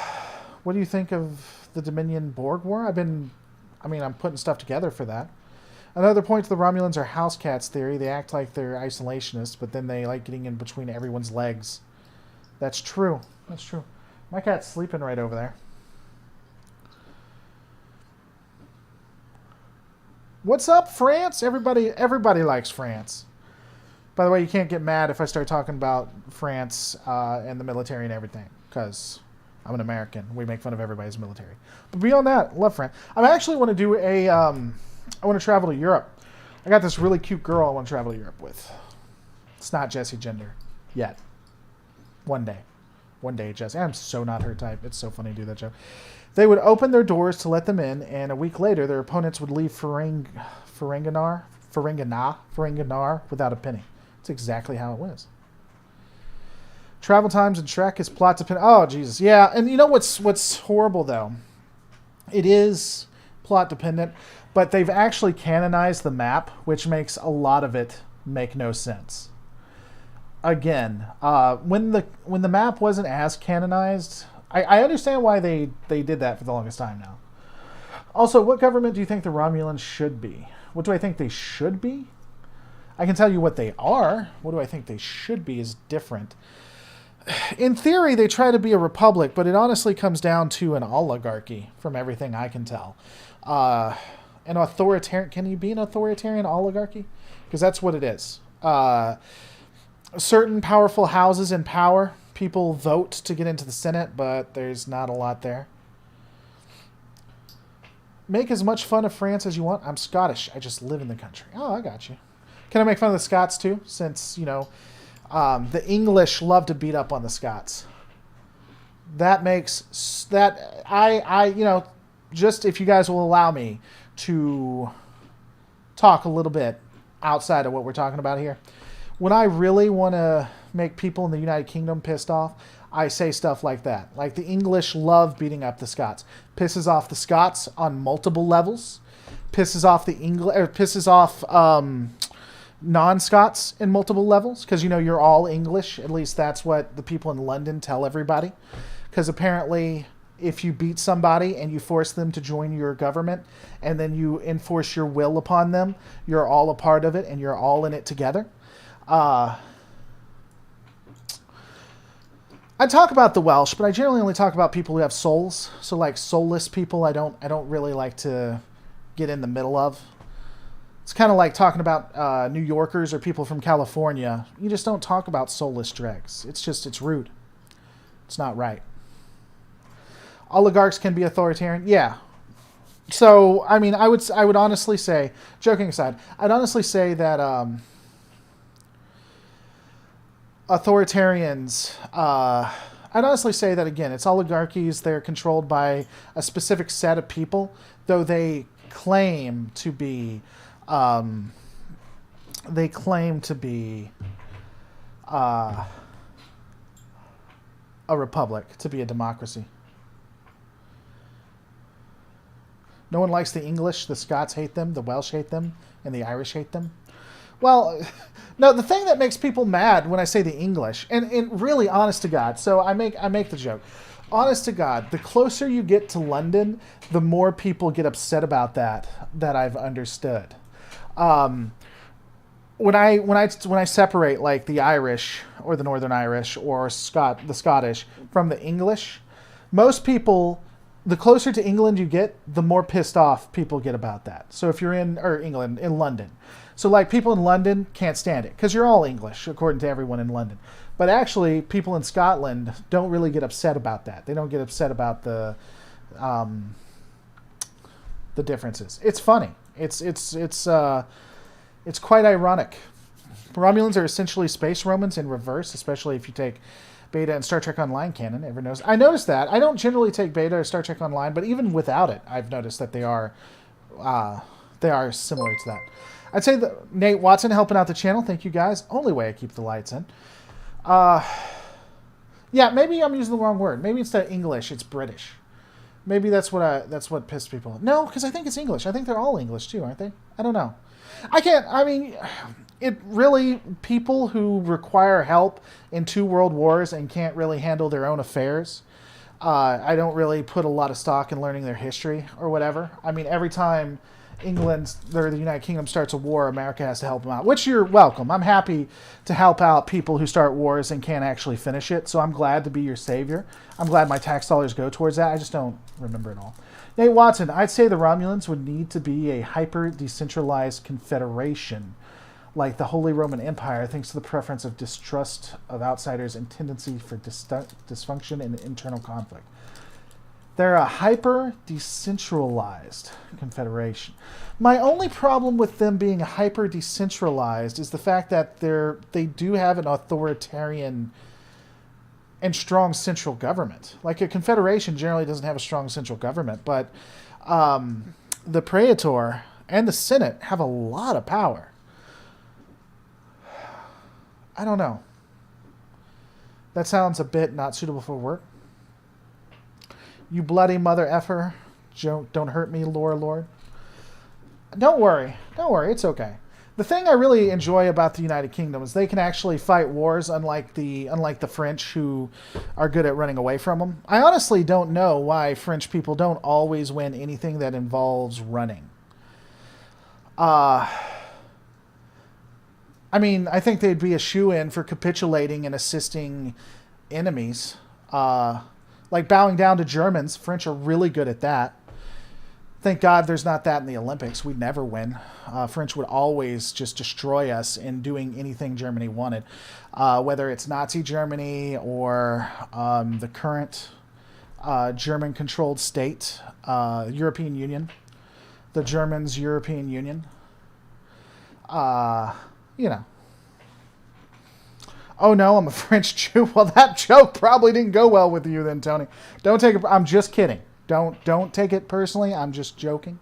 Dominion Borg War? I'm putting stuff together for that. Another point to the Romulans are house cats theory. They act like they're isolationists, but then they like getting in between everyone's legs. That's true. That's true. My cat's sleeping right over there. What's up, France? Everybody likes France. By the way, you can't get mad if I start talking about France and the military and everything, because I'm an American. We make fun of everybody's military. But beyond that, love France. I actually want to do I want to travel to Europe. I got this really cute girl I want to travel to Europe with. It's not Jessie Gender yet. One day, Jessie. I'm so not her type. It's so funny to do that joke. They would open their doors to let them in, and a week later, their opponents would leave Ferenginar without a penny. That's exactly how it was. Travel times in Shrek is plot dependent. Oh, Jesus. Yeah, and you know what's horrible, though? It is plot dependent, but they've actually canonized the map, which makes a lot of it make no sense. Again, when the map wasn't as canonized, I understand why they did that for the longest time now. Also, what government do you think the Romulans should be? What do I think they should be? I can tell you what they are. What do I think they should be is different. In theory, they try to be a republic, but it honestly comes down to an oligarchy, from everything I can tell. An authoritarian... Can you be an authoritarian oligarchy? Because that's what it is. Certain powerful houses in power. People vote to get into the Senate, but there's not a lot there. Make as much fun of France as you want. I'm Scottish. I just live in the country. Oh, I got you. Can I make fun of the Scots, too? Since, you know... the English love to beat up on the Scots. That makes that you know, just if you guys will allow me to talk a little bit outside of what we're talking about here. When I really want to make people in the United Kingdom pissed off, I say stuff like that. Like the English love beating up the Scots. Pisses off the Scots on multiple levels. Pisses off the non-Scots in multiple levels, because, you know, you're all English. At least that's what the people in London tell everybody. Because apparently, if you beat somebody and you force them to join your government, and then you enforce your will upon them, you're all a part of it, and you're all in it together. I talk about the Welsh, but I generally only talk about people who have souls. So, like, soulless people, I don't really like to get in the middle of. It's kind of like talking about New Yorkers or people from California. You just don't talk about soulless dregs. It's rude. It's not right. Oligarchs can be authoritarian. Yeah. So, I mean, I would honestly say, joking aside, I'd honestly say that authoritarians, I'd honestly say that, again, it's oligarchies. They're controlled by a specific set of people, though they claim to be... a republic, to be a democracy. No one likes the English. The Scots hate them, the Welsh hate them, and the Irish hate them. Well, no, the thing that makes people mad when I say the English, and really, honest to God, so I make the joke. Honest to God, the closer you get to London, the more people get upset about that I've understood. When I separate, like, the Irish or the Northern Irish or the Scottish from the English, most people, the closer to England you get, the more pissed off people get about that. So if you're in London, so, like, people in London can't stand it because you're all English according to everyone in London. But actually, people in Scotland don't really get upset about that. They don't get upset about the differences. It's funny. It's quite ironic. Romulans are essentially space Romans in reverse, especially if you take Beta and Star Trek Online canon. Everyone knows. I noticed that. I don't generally take Beta or Star Trek Online, but even without it, I've noticed that they are similar to that. I'd say that Nate Watson helping out the channel. Thank you guys. Only way I keep the lights in. Yeah, maybe I'm using the wrong word. Maybe instead of English, it's British. Maybe that's what pissed people off. No, because I think it's English. I think they're all English too, aren't they? I don't know. It really, people who require help in 2 world wars and can't really handle their own affairs, I don't really put a lot of stock in learning their history or whatever. I mean, every time England or the United Kingdom starts a war, America has to help them out, which you're welcome. I'm happy to help out people who start wars and can't actually finish it, so I'm glad to be your savior. I'm glad my tax dollars go towards that. I just don't remember it all. Nate Watson, I'd say the Romulans would need to be a hyper-decentralized confederation, like the Holy Roman Empire, thanks to the preference of distrust of outsiders and tendency for dysfunction and internal conflict. They're a hyper-decentralized confederation. My only problem with them being hyper-decentralized is the fact that they do have an authoritarian and strong central government. Like a confederation generally doesn't have a strong central government, but the Praetor and the Senate have a lot of power. I don't know. That sounds a bit not suitable for work. You bloody mother effer. Don't hurt me, Lord. Don't worry. It's okay. The thing I really enjoy about the United Kingdom is they can actually fight wars, unlike the French, who are good at running away from them. I honestly don't know why French people don't always win anything that involves running. I mean, I think they'd be a shoo-in for capitulating and assisting enemies. Like bowing down to Germans. French are really good at that. Thank God there's not that in the Olympics. We'd never win. French would always just destroy us in doing anything Germany wanted. Whether it's Nazi Germany or the current German-controlled state, European Union. The Germans' European Union. You know. Oh no, I'm a French Jew. Well, that joke probably didn't go well with you then, Tony. Don't take it. I'm just kidding. Don't take it personally. I'm just joking.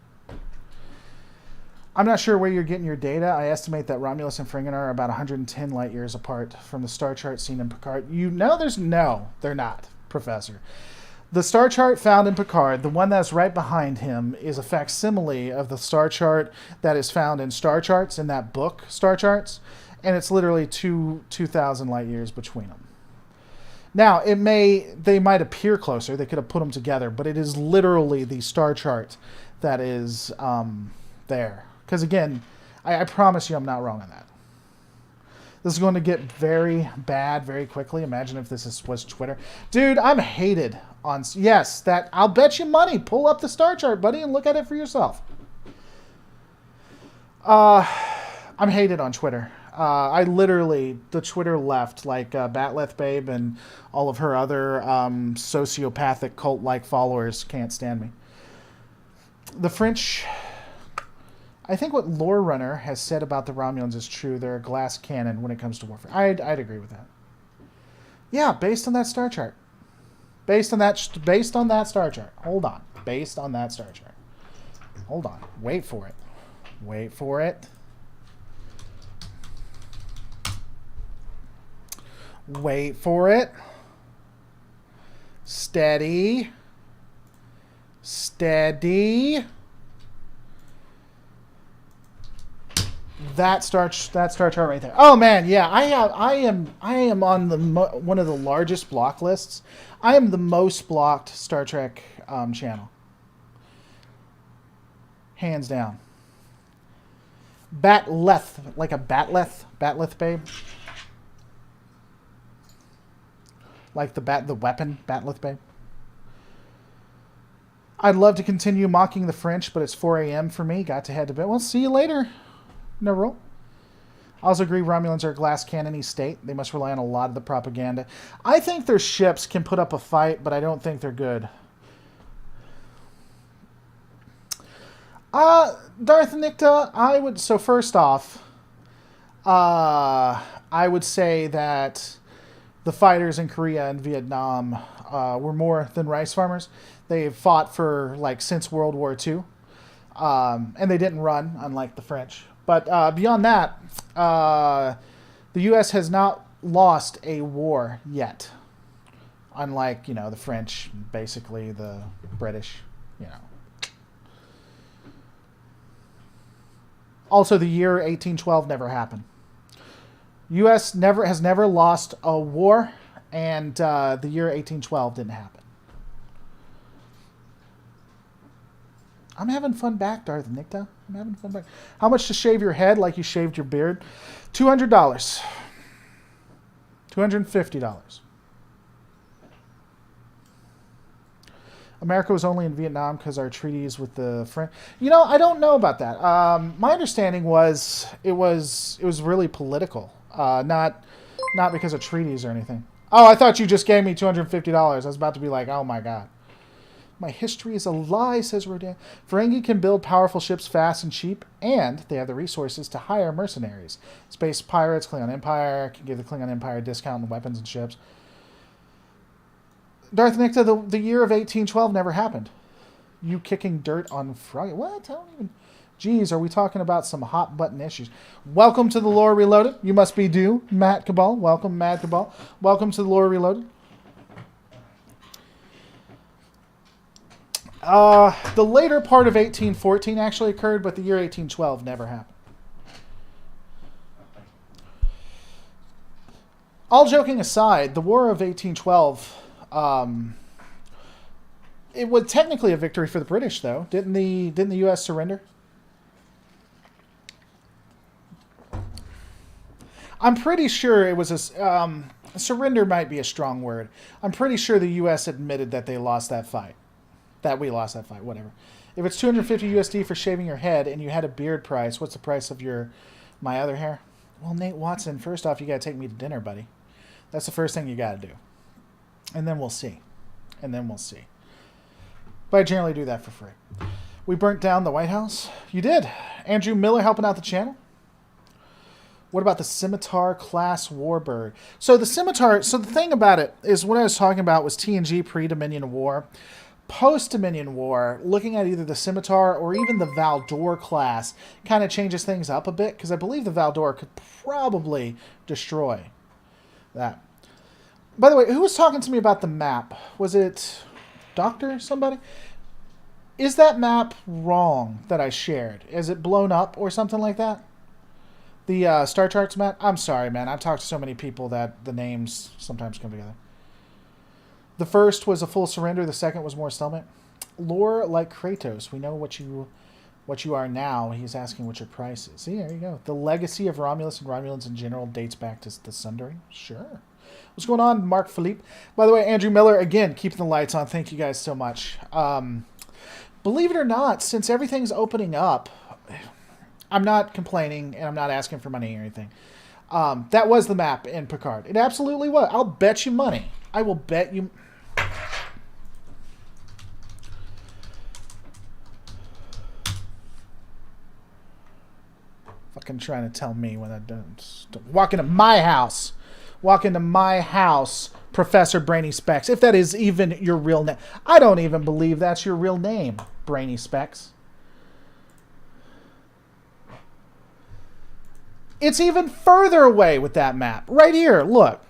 I'm not sure where you're getting your data. I estimate that Romulus and Ferengi are about 110 light years apart from the star chart seen in Picard. They're not, Professor. The star chart found in Picard, the one that's right behind him, is a facsimile of the star chart that is found in Star Charts, in that book, Star Charts, and it's literally 2,000 light years between them. Now, they might appear closer. They could have put them together, but it is literally the star chart that is there. Because again, I promise you I'm not wrong on that. This is going to get very bad very quickly. Imagine if was Twitter. Dude, I'm hated on... Yes, I'll bet you money. Pull up the star chart, buddy, and look at it for yourself. I'm hated on Twitter. The Twitter left, like Batleth Babe and all of her other sociopathic cult-like followers can't stand me. The French, I think what Lore Runner has said about the Romulans is true. They're a glass cannon when it comes to warfare. I'd agree with that. Yeah, based on that star chart. Based on that star chart. Hold on. Based on that star chart. Hold on. Wait for it. Wait for it. Wait for it. Steady. Steady. That star chart right there. Oh man, yeah, I am on one of the largest block lists. I am the most blocked Star Trek channel. Hands down. Batleth, like a Batleth Babe. Like the weapon, Batleth Babe. I'd love to continue mocking the French, but it's 4 a.m. for me. Got to head to bed. Well, see you later. No rule. I also agree Romulans are a glass cannon-y state. They must rely on a lot of the propaganda. I think their ships can put up a fight, but I don't think they're good. Darth Nicta, so first off, I would say that the fighters in Korea and Vietnam were more than rice farmers. They've fought for, since World War II. And they didn't run, unlike the French. But beyond that, the U.S. has not lost a war yet. Unlike, the French, basically the British, Also, the year 1812 never happened. U.S. has never lost a war, and the year 1812 didn't happen. I'm having fun back, Darth Nicta. I'm having fun back. How much to shave your head like you shaved your beard? $200. $250. America was only in Vietnam because our treaties with the French. I don't know about that. My understanding was it was really political, not because of treaties or anything. Oh, I thought you just gave me $250. I was about to be like, oh my god. My history is a lie, says Rodin. Ferengi can build powerful ships fast and cheap, and they have the resources to hire mercenaries. Space pirates, Klingon Empire, can give the Klingon Empire a discount on weapons and ships. Darth Nicta, the year of 1812 never happened. You kicking dirt on Friday? What? I don't even... Geez, are we talking about some hot button issues? Welcome to the Lore Reloaded. You must be due, Matt Cabal. Welcome, Matt Cabal. Welcome to the Lore Reloaded. The later part of 1814 actually occurred, but the year 1812 never happened. All joking aside, the War of 1812, it was technically a victory for the British, though. Didn't the U.S. surrender? I'm pretty sure it was a surrender might be a strong word. I'm pretty sure the U.S. admitted that they lost that fight. That we lost that fight, whatever. If it's 250 USD for shaving your head and you had a beard price, what's the price of my other hair? Well, Nate Watson, first off, you got to take me to dinner, buddy. That's the first thing you got to do. And then we'll see. But I generally do that for free. We burnt down the White House. You did. Andrew Miller helping out the channel. What about the Scimitar class warbird? So the Scimitar, the thing about it is what I was talking about was TNG pre-Dominion War. Post-Dominion War, looking at either the Scimitar or even the Valdor class kind of changes things up a bit, because I believe the Valdor could probably destroy that. By the way, who was talking to me about the map? Was it Doctor somebody? Is that map wrong that I shared? Is it blown up or something like that? The Star Charts map? I'm sorry, man. I've talked to so many people that the names sometimes come together. The first was a full surrender. The second was more stalemate. Lore like Kratos. We know what you are now. He's asking what your price is. See, there you go. The legacy of Romulus and Romulans in general dates back to the Sundering. Sure. What's going on, Mark Philippe? By the way, Andrew Miller, again, keeping the lights on. Thank you guys so much. Believe it or not, since everything's opening up, I'm not complaining and I'm not asking for money or anything. That was the map in Picard. It absolutely was. I'll bet you money. I will bet you... Fucking trying to tell me when I don't... Walk into my house. Walk into my house, Professor Brainy Specs. If that is even your real name. I don't even believe that's your real name, Brainy Specs. It's even further away with that map. Right here, look.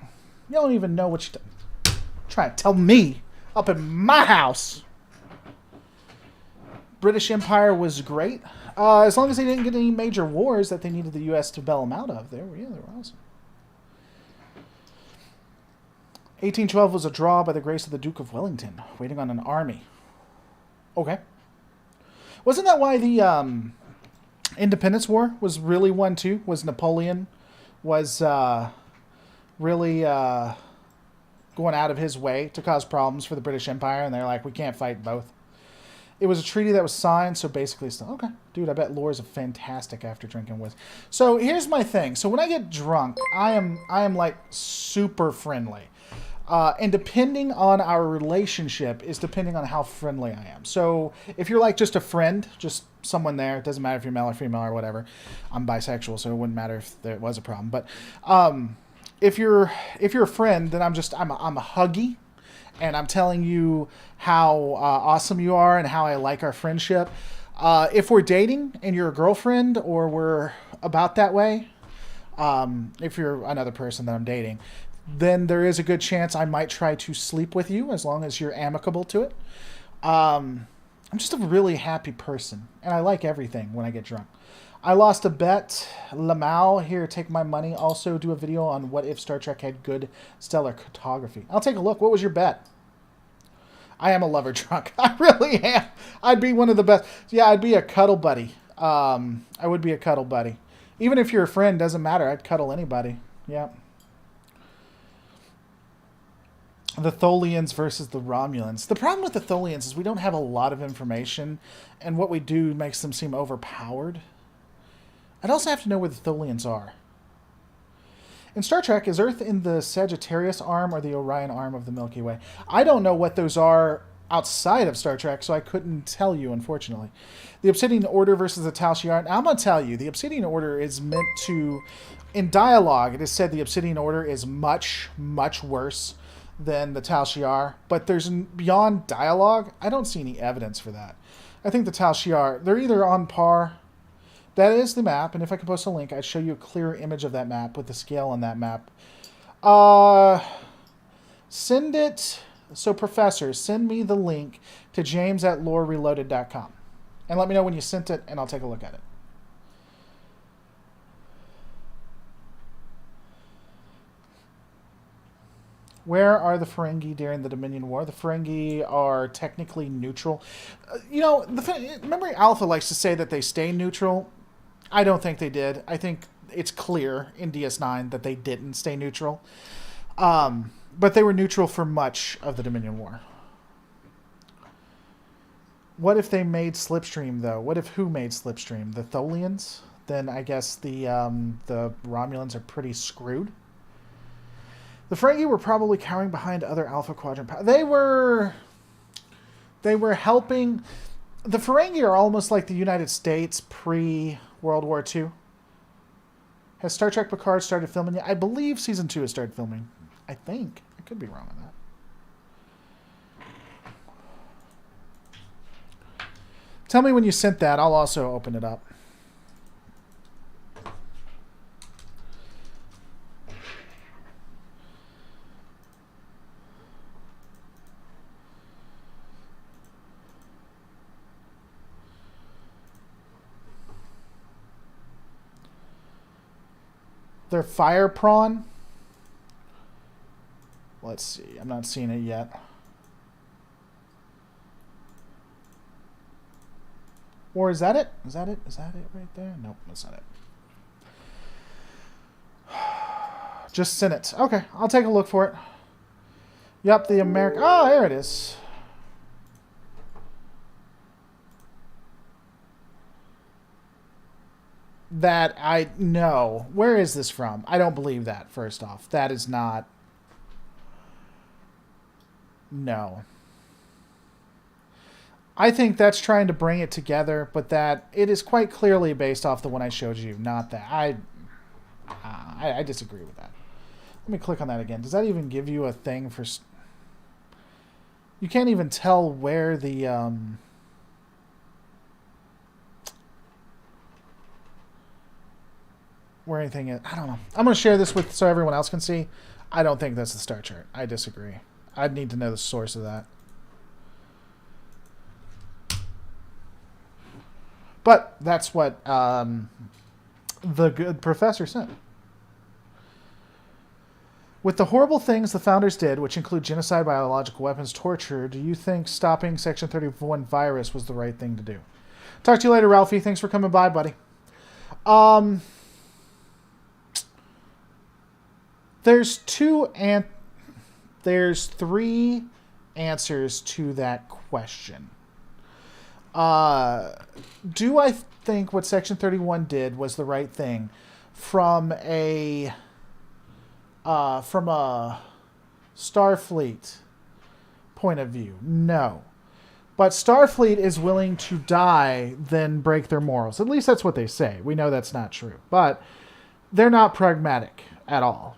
You don't even know what you're trying to tell me up in my house. British Empire was great. As long as they didn't get any major wars that they needed the U.S. to bail them out of. They were awesome. 1812 was a draw by the grace of the Duke of Wellington, waiting on an army. Okay. Wasn't that why the Independence War was really won too? Was Napoleon was really going out of his way to cause problems for the British Empire, and they're like, we can't fight both. It was a treaty that was signed, so basically it's okay. Dude, I bet Lore's a fantastic after drinking with. So here's my thing. So when I get drunk, I am like super friendly. And depending on our relationship is depending on how friendly I am. So if you're like just a friend, just someone there, it doesn't matter if you're male or female or whatever. I'm bisexual, so it wouldn't matter if there was a problem. But if you're a friend, then I'm a huggy, and I'm telling you how awesome you are and how I like our friendship. If we're dating and you're a girlfriend or we're about that way, if you're another person that I'm dating, then there is a good chance I might try to sleep with you as long as you're amicable to it. I'm just a really happy person, and I like everything when I get drunk. I lost a bet. Lamau, here, take my money. Also do a video on what if Star Trek had good stellar cartography. I'll take a look. What was your bet? I am a lover drunk. I really am. I'd be one of the best. Yeah, I'd be a cuddle buddy. I would be a cuddle buddy. Even if you're a friend, doesn't matter. I'd cuddle anybody. Yeah. The Tholians versus the Romulans. The problem with the Tholians is we don't have a lot of information, and what we do makes them seem overpowered. I'd also have to know where the Tholians are. In Star Trek, is Earth in the Sagittarius arm or the Orion arm of the Milky Way? I don't know what those are outside of Star Trek, so I couldn't tell you, unfortunately. The Obsidian Order versus the Tal Shiar. I'm going to tell you, the Obsidian Order is meant to... In dialogue, it is said the Obsidian Order is much, much worse than the Tal Shiar, but there's beyond dialogue, I don't see any evidence for that. I think the Tal Shiar, they're either on par. That is the map, and if I could post a link, I'd show you a clear image of that map with the scale on that map. Send it. So, Professor, send me the link to james@lorereloaded.com. And let me know when you sent it, and I'll take a look at it. Where are the Ferengi during the Dominion War? The Ferengi are technically neutral. Remember Alpha likes to say that they stay neutral? I don't think they did. I think it's clear in DS9 that they didn't stay neutral. But they were neutral for much of the Dominion War. What if they made Slipstream, though? What if who made Slipstream? The Tholians? Then I guess the Romulans are pretty screwed. The Ferengi were probably cowering behind other Alpha Quadrant powers. They were helping. The Ferengi are almost like the United States pre-World War II. Has Star Trek Picard started filming yet? I believe Season 2 has started filming. I think. I could be wrong on that. Tell me when you sent that. I'll also open it up. They're fire prawn. Let's see. I'm not seeing it yet. Or is that it? Is that it? Is that it right there? Nope, that's not it. Just send it. Okay, I'll take a look for it. Yep, the American... Oh, there it is. That I... No. Where is this from? I don't believe that, first off. That is not... No. I think that's trying to bring it together, but that it is quite clearly based off the one I showed you, not that. I disagree with that. Let me click on that again. Does that even give you a thing for... You can't even tell where the... where anything is. I don't know. I'm going to share this with so everyone else can see. I don't think that's the star chart. I disagree. I'd need to know the source of that. But that's what the good professor said. With the horrible things the founders did, which include genocide, biological weapons, torture, do you think stopping Section 31 virus was the right thing to do? Talk to you later, Ralphie. Thanks for coming by, buddy. There's three answers to that question. Do I think what Section 31 did was the right thing from a Starfleet point of view? No. But Starfleet is willing to die than break their morals. At least that's what they say. We know that's not true. But they're not pragmatic at all.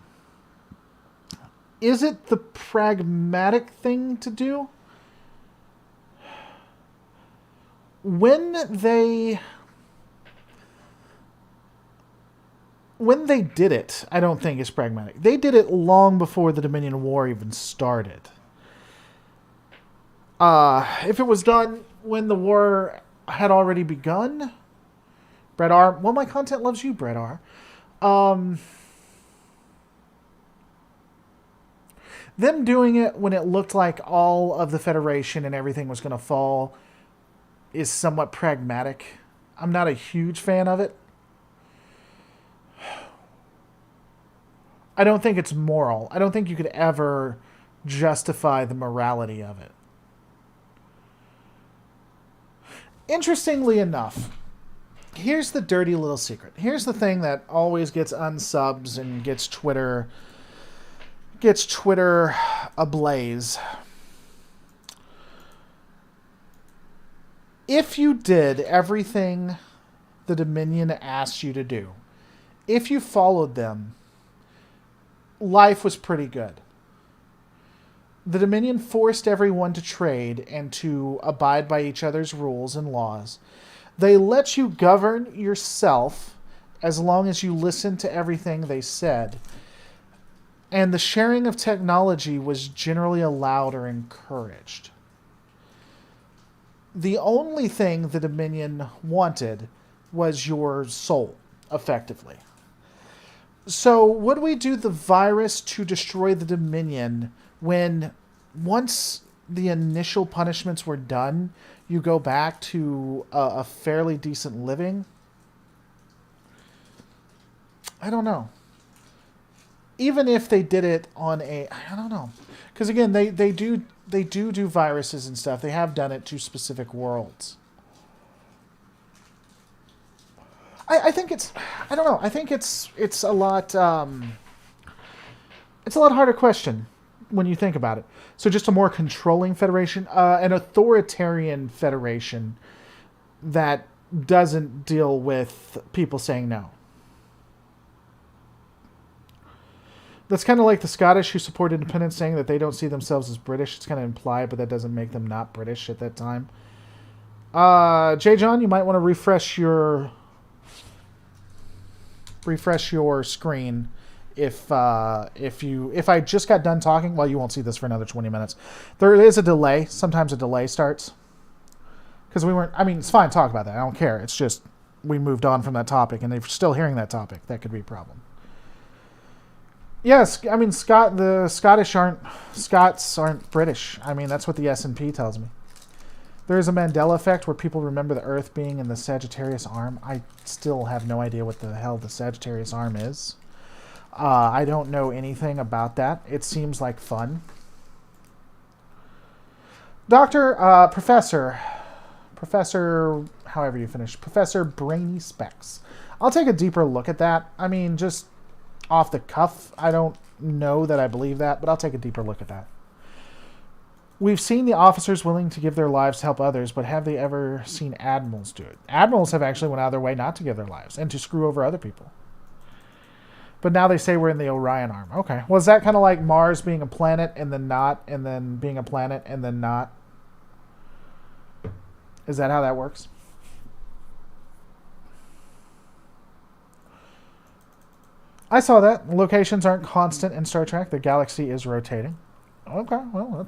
Is it the pragmatic thing to do? When they did it, I don't think it's pragmatic. They did it long before the Dominion War even started. If it was done when the war had already begun, Brett R. Well, my content loves you, Brett R. Them doing it when it looked like all of the Federation and everything was going to fall is somewhat pragmatic. I'm not a huge fan of it. I don't think it's moral. I don't think you could ever justify the morality of it. Interestingly enough, here's the dirty little secret. Here's the thing that always gets unsubs and gets Twitter ablaze. If you did everything the Dominion asked you to do, if you followed them, life was pretty good. The Dominion forced everyone to trade and to abide by each other's rules and laws. They let you govern yourself as long as you listened to everything they said. And the sharing of technology was generally allowed or encouraged. The only thing the Dominion wanted was your soul, effectively. So would we do the virus to destroy the Dominion when once the initial punishments were done, you go back to a fairly decent living? I don't know. Even if they did it on I don't know. Because again, they do viruses and stuff. They have done it to specific worlds. I think it's, I don't know. I think it's a lot harder question when you think about it. So just a more controlling federation, an authoritarian federation that doesn't deal with people saying no. That's kind of like the Scottish who support independence, saying that they don't see themselves as British. It's kind of implied, but that doesn't make them not British at that time. J. John, you might want to refresh your screen if I just got done talking. Well, you won't see this for another 20 minutes. There is a delay. Sometimes a delay starts because we weren't. I mean, it's fine to talk about that. I don't care. It's just we moved on from that topic, and they're still hearing that topic. That could be a problem. Yes, I mean the Scots aren't British. I mean that's what the S&P tells me. There is a Mandela effect where people remember the Earth being in the Sagittarius arm. I still have no idea what the hell the Sagittarius arm is. I don't know anything about that. It seems like fun. Professor, however you finish, Professor Brainy Specs. I'll take a deeper look at that. I mean, just off the cuff, I don't know that I believe that, but I'll take a deeper look at that. We've seen the officers willing to give their lives to help others, but have they ever seen admirals do it? Admirals have actually went out of their way not to give their lives and to screw over other people. But now they say we're in the Orion arm. Okay. Well, is that kind of like Mars being a planet and then not, and then being a planet and then not? Is that how that works? I saw that. Locations aren't constant in Star Trek. The galaxy is rotating. Okay, well,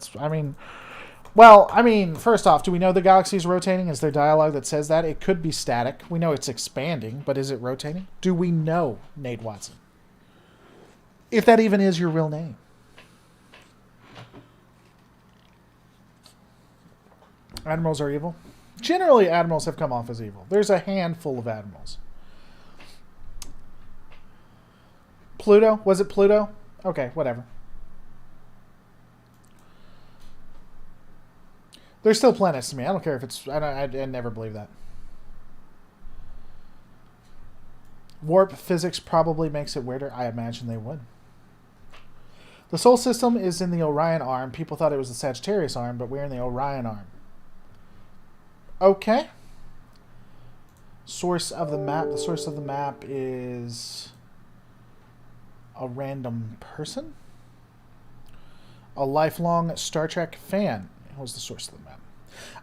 first off, do we know the galaxy is rotating? Is there dialogue that says that? It could be static. We know it's expanding, but is it rotating? Do we know, Nate Watson? If that even is your real name. Admirals are evil? Generally, admirals have come off as evil. There's a handful of admirals. Pluto? Was it Pluto? Okay, whatever. They're still planets to me. I don't care if it's... I never believe that. Warp physics probably makes it weirder. I imagine they would. The Sol system is in the Orion arm. People thought it was the Sagittarius arm, but we're in the Orion arm. Okay. Source of the map. The source of the map is a random person. A lifelong Star Trek fan. What was the source of the map?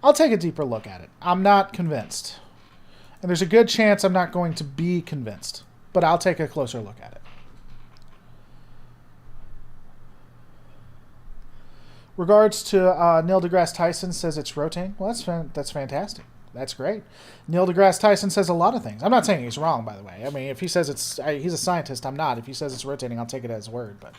I'll take a deeper look at it. I'm not convinced. And there's a good chance I'm not going to be convinced. But I'll take a closer look at it. Regards to Neil deGrasse Tyson says it's rotating. Well, that's fantastic. That's great. Neil deGrasse Tyson says a lot of things. I'm not saying he's wrong, by the way. I mean, if he says he's a scientist, I'm not. If he says it's rotating, I'll take it as word. But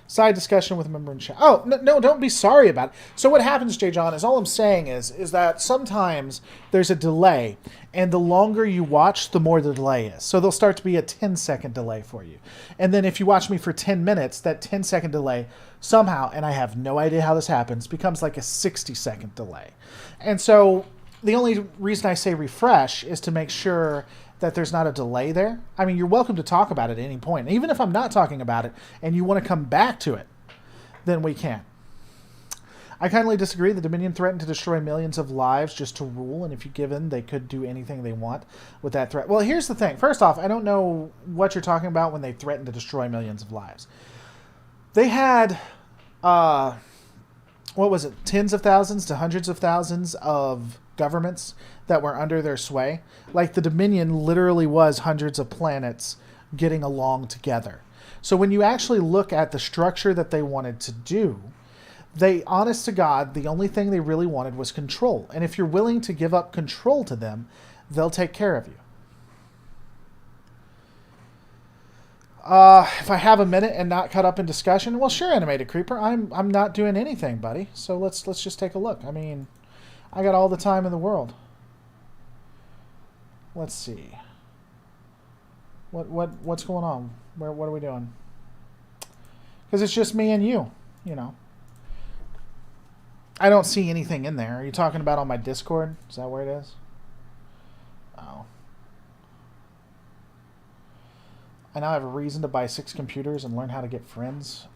side discussion with a member in chat. Oh, no, don't be sorry about it. So what happens, J. John, is all I'm saying is that sometimes there's a delay, and the longer you watch, the more the delay is. So there'll start to be a 10-second delay for you. And then if you watch me for 10 minutes, that 10-second delay somehow, and I have no idea how this happens, becomes like a 60-second delay. And so the only reason I say refresh is to make sure that there's not a delay there. I mean, you're welcome to talk about it at any point. Even if I'm not talking about it and you want to come back to it, then we can. I kindly disagree. The Dominion threatened to destroy millions of lives just to rule, and if you give in, they could do anything they want with that threat. Well, here's the thing. First off, I don't know what you're talking about when they threatened to destroy millions of lives. They had what was it, tens of thousands to hundreds of thousands of governments that were under their sway. Like the Dominion literally was hundreds of planets getting along together. So when you actually look at the structure that they wanted to do, they, honest to God, the only thing they really wanted was control. And if you're willing to give up control to them, they'll take care of you. If I have a minute and not cut up in discussion, well, sure, Animated Creeper. I'm not doing anything, buddy. So let's just take a look. I mean, I got all the time in the world. Let's see. What's going on? What are we doing? Because it's just me and you, you know. I don't see anything in there. Are you talking about on my Discord? Is that where it is? Oh. I now have a reason to buy 6 computers and learn how to get friends.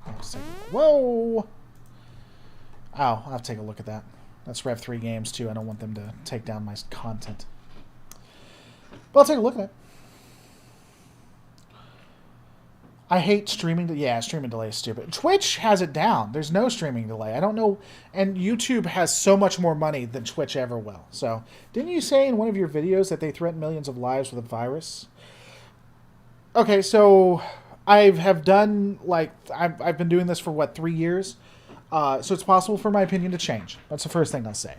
Whoa! Oh, I'll have to take a look at that. That's Rev 3 Games, too. I don't want them to take down my content. But I'll take a look at it. I hate streaming. Yeah, streaming delay is stupid. Twitch has it down. There's no streaming delay. I don't know. And YouTube has so much more money than Twitch ever will. So, didn't you say in one of your videos that they threaten millions of lives with a virus? Okay, so I have done, like, I've been doing this for, what, 3 years? So it's possible for my opinion to change. That's the first thing I'll say.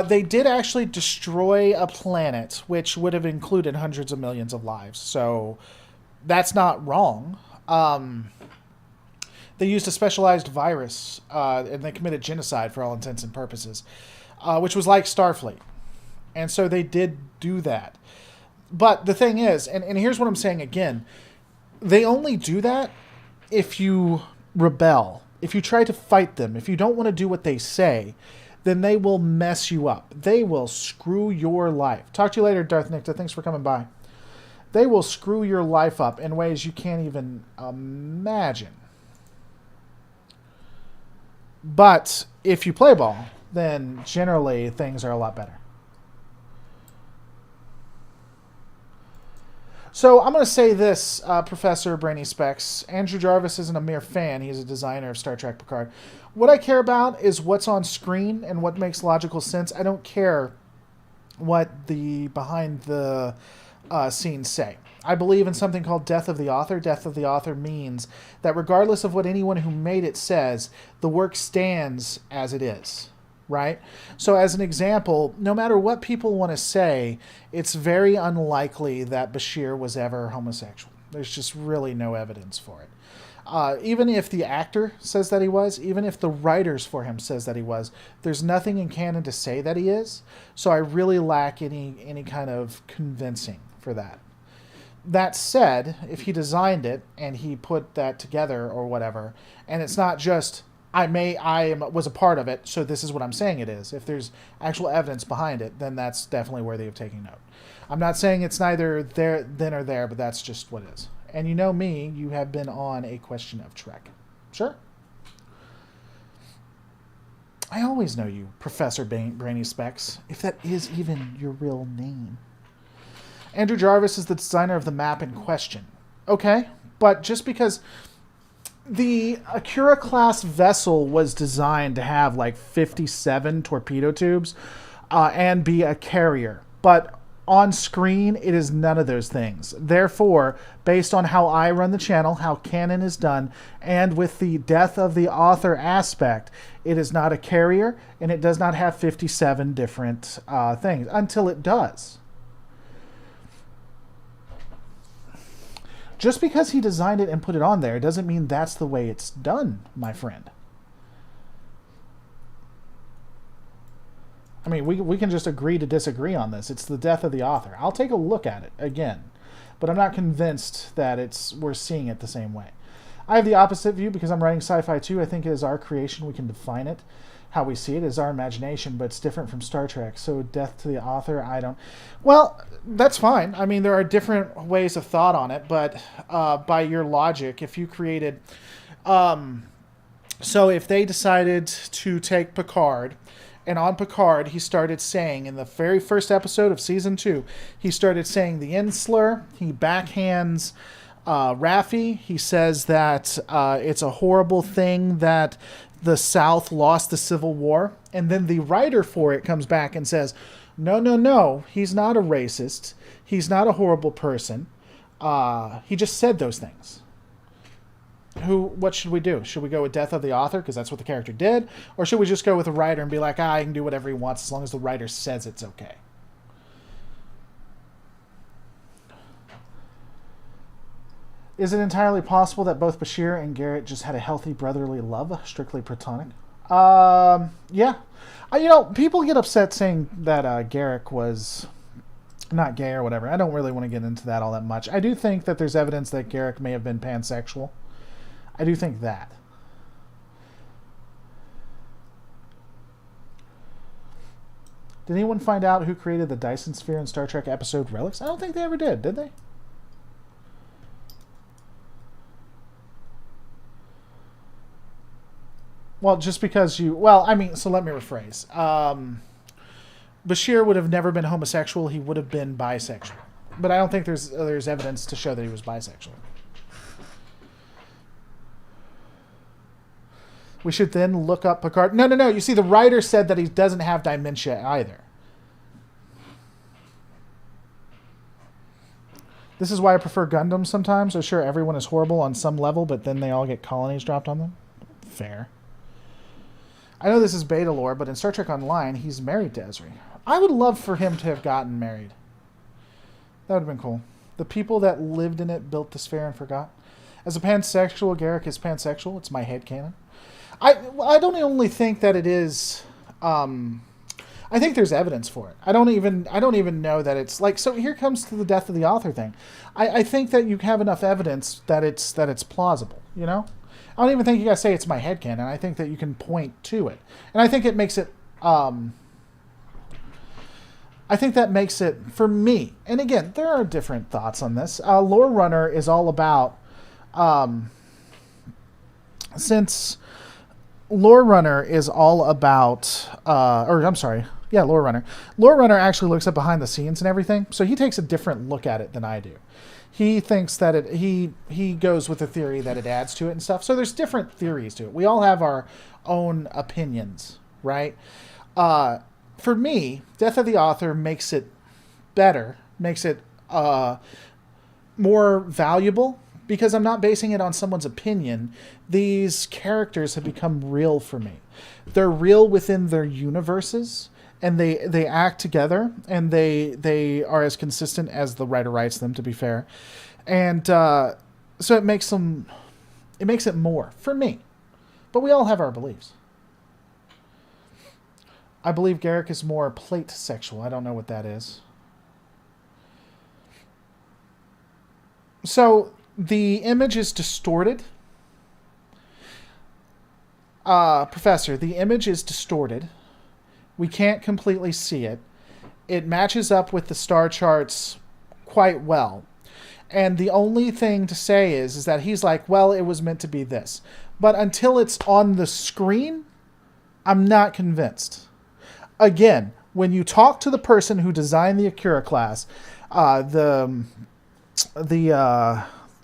They did actually destroy a planet, which would have included hundreds of millions of lives. So that's not wrong. They used a specialized virus, and they committed genocide for all intents and purposes, which was like Starfleet. And so they did do that. But the thing is, and here's what I'm saying again, they only do that if you rebel, if you try to fight them, if you don't want to do what they say, then they will mess you up. They will screw your life. Talk to you later, Darth Nicta. Thanks for coming by. They will screw your life up in ways you can't even imagine. But if you play ball, then generally things are a lot better. So I'm going to say this, Professor Brainy Specs. Andrew Jarvis isn't a mere fan. He's a designer of Star Trek Picard. What I care about is what's on screen and what makes logical sense. I don't care what the behind the scenes say. I believe in something called death of the author. Death of the author means that regardless of what anyone who made it says, the work stands as it is. Right? So as an example, no matter what people want to say, it's very unlikely that Bashir was ever homosexual. There's just really no evidence for it. Even if the actor says that he was, even if the writers for him says that he was, there's nothing in canon to say that he is. So I really lack any kind of convincing for that. That said, if he designed it and he put that together or whatever, and it's not just I was a part of it, so this is what I'm saying it is. If there's actual evidence behind it, then that's definitely worthy of taking note. I'm not saying it's neither there, then or there, but that's just what it is. And you know me, you have been on A Question of Trek. Sure. I always know you, Professor Brainy Specs, if that is even your real name. Andrew Jarvis is the designer of the map in question. Okay, but just because the Akira-class vessel was designed to have like 57 torpedo tubes and be a carrier. But on screen, it is none of those things. Therefore, based on how I run the channel, how canon is done, and with the death of the author aspect, it is not a carrier, and it does not have 57 different things, until it does. Just because he designed it and put it on there doesn't mean that's the way it's done, my friend. I mean, we can just agree to disagree on this. It's the death of the author. I'll take a look at it again, but I'm not convinced that we're seeing it the same way. I have the opposite view because I'm writing sci-fi too. I think it is our creation. We can define it. How we see it is our imagination, but it's different from Star Trek. So death to the author, I don't... Well, that's fine. I mean, there are different ways of thought on it, but by your logic, if you created... so if they decided to take Picard, and on Picard, he started saying, in the very first episode of Season 2, he started saying the N slur, he backhands Raffi, he says that it's a horrible thing that the South lost the Civil War. And then the writer for it comes back and says, no, no, no, he's not a racist. He's not a horrible person. He just said those things. What should we do? Should we go with death of the author because that's what the character did? Or should we just go with the writer and be like, he can do whatever he wants as long as the writer says it's okay? Is it entirely possible that both Bashir and Garrett just had a healthy brotherly love, strictly platonic? Yeah. People get upset saying that Garrett was not gay or whatever. I don't really want to get into that all that much. I do think that there's evidence that Garrett may have been pansexual. I do think that. Did anyone find out who created the Dyson Sphere in Star Trek episode Relics? I don't think they ever did they? Well, just because so let me rephrase. Bashir would have never been homosexual. He would have been bisexual. But I don't think there's evidence to show that he was bisexual. We should then look up Picard. No. You see, the writer said that he doesn't have dementia either. This is why I prefer Gundam sometimes. So sure, everyone is horrible on some level, but then they all get colonies dropped on them. Fair. I know this is beta lore, but in Star Trek Online, he's married to Ezri. I would love for him to have gotten married. That would have been cool. The people that lived in it built the sphere and forgot. As a pansexual, Garrick is pansexual. It's my headcanon. I don't only think that it is. I think there's evidence for it. I don't even know that it's like. So here comes to the death of the author thing. I think that you have enough evidence that it's plausible. You know, I don't even think you gotta say it's my headcanon. I think that you can point to it, and I think it makes it. I think that makes it for me. And again, there are different thoughts on this. Lore Runner is all about since. Lore Runner is all about, Lore Runner. Lore Runner actually looks at behind the scenes and everything, so he takes a different look at it than I do. He thinks that he goes with the theory that it adds to it and stuff. So there's different theories to it. We all have our own opinions, right? For me, Death of the Author makes it better, makes it more valuable. Because I'm not basing it on someone's opinion, these characters have become real for me. They're real within their universes, and they act together, and they are as consistent as the writer writes them, to be fair. And so it makes it more for me. But we all have our beliefs. I believe Garrick is more plate sexual. I don't know what that is. So the image is distorted. Professor, the image is distorted. We can't completely see it. It matches up with the star charts quite well. And the only thing to say is that he's like, well, it was meant to be this. But until it's on the screen, I'm not convinced. Again, when you talk to the person who designed the Akira class, the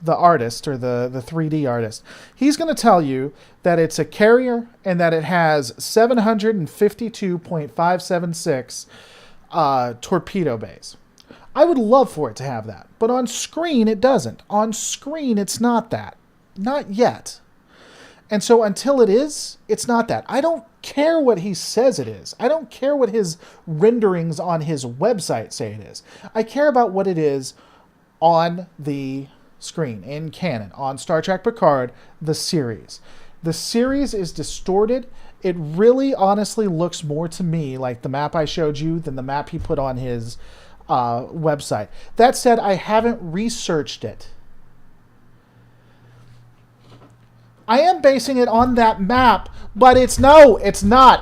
artist or the 3D artist, he's going to tell you that it's a carrier and that it has 752.576 torpedo bays. I would love for it to have that, but on screen it doesn't. On screen it's not that. Not yet. And so until it is, it's not that. I don't care what he says it is. I don't care what his renderings on his website say it is. I care about what it is on the screen, in canon, on Star Trek Picard, the series. The series is distorted. It really honestly looks more to me like the map I showed you than the map he put on his website. That said, I haven't researched it. I am basing it on that map, but it's not.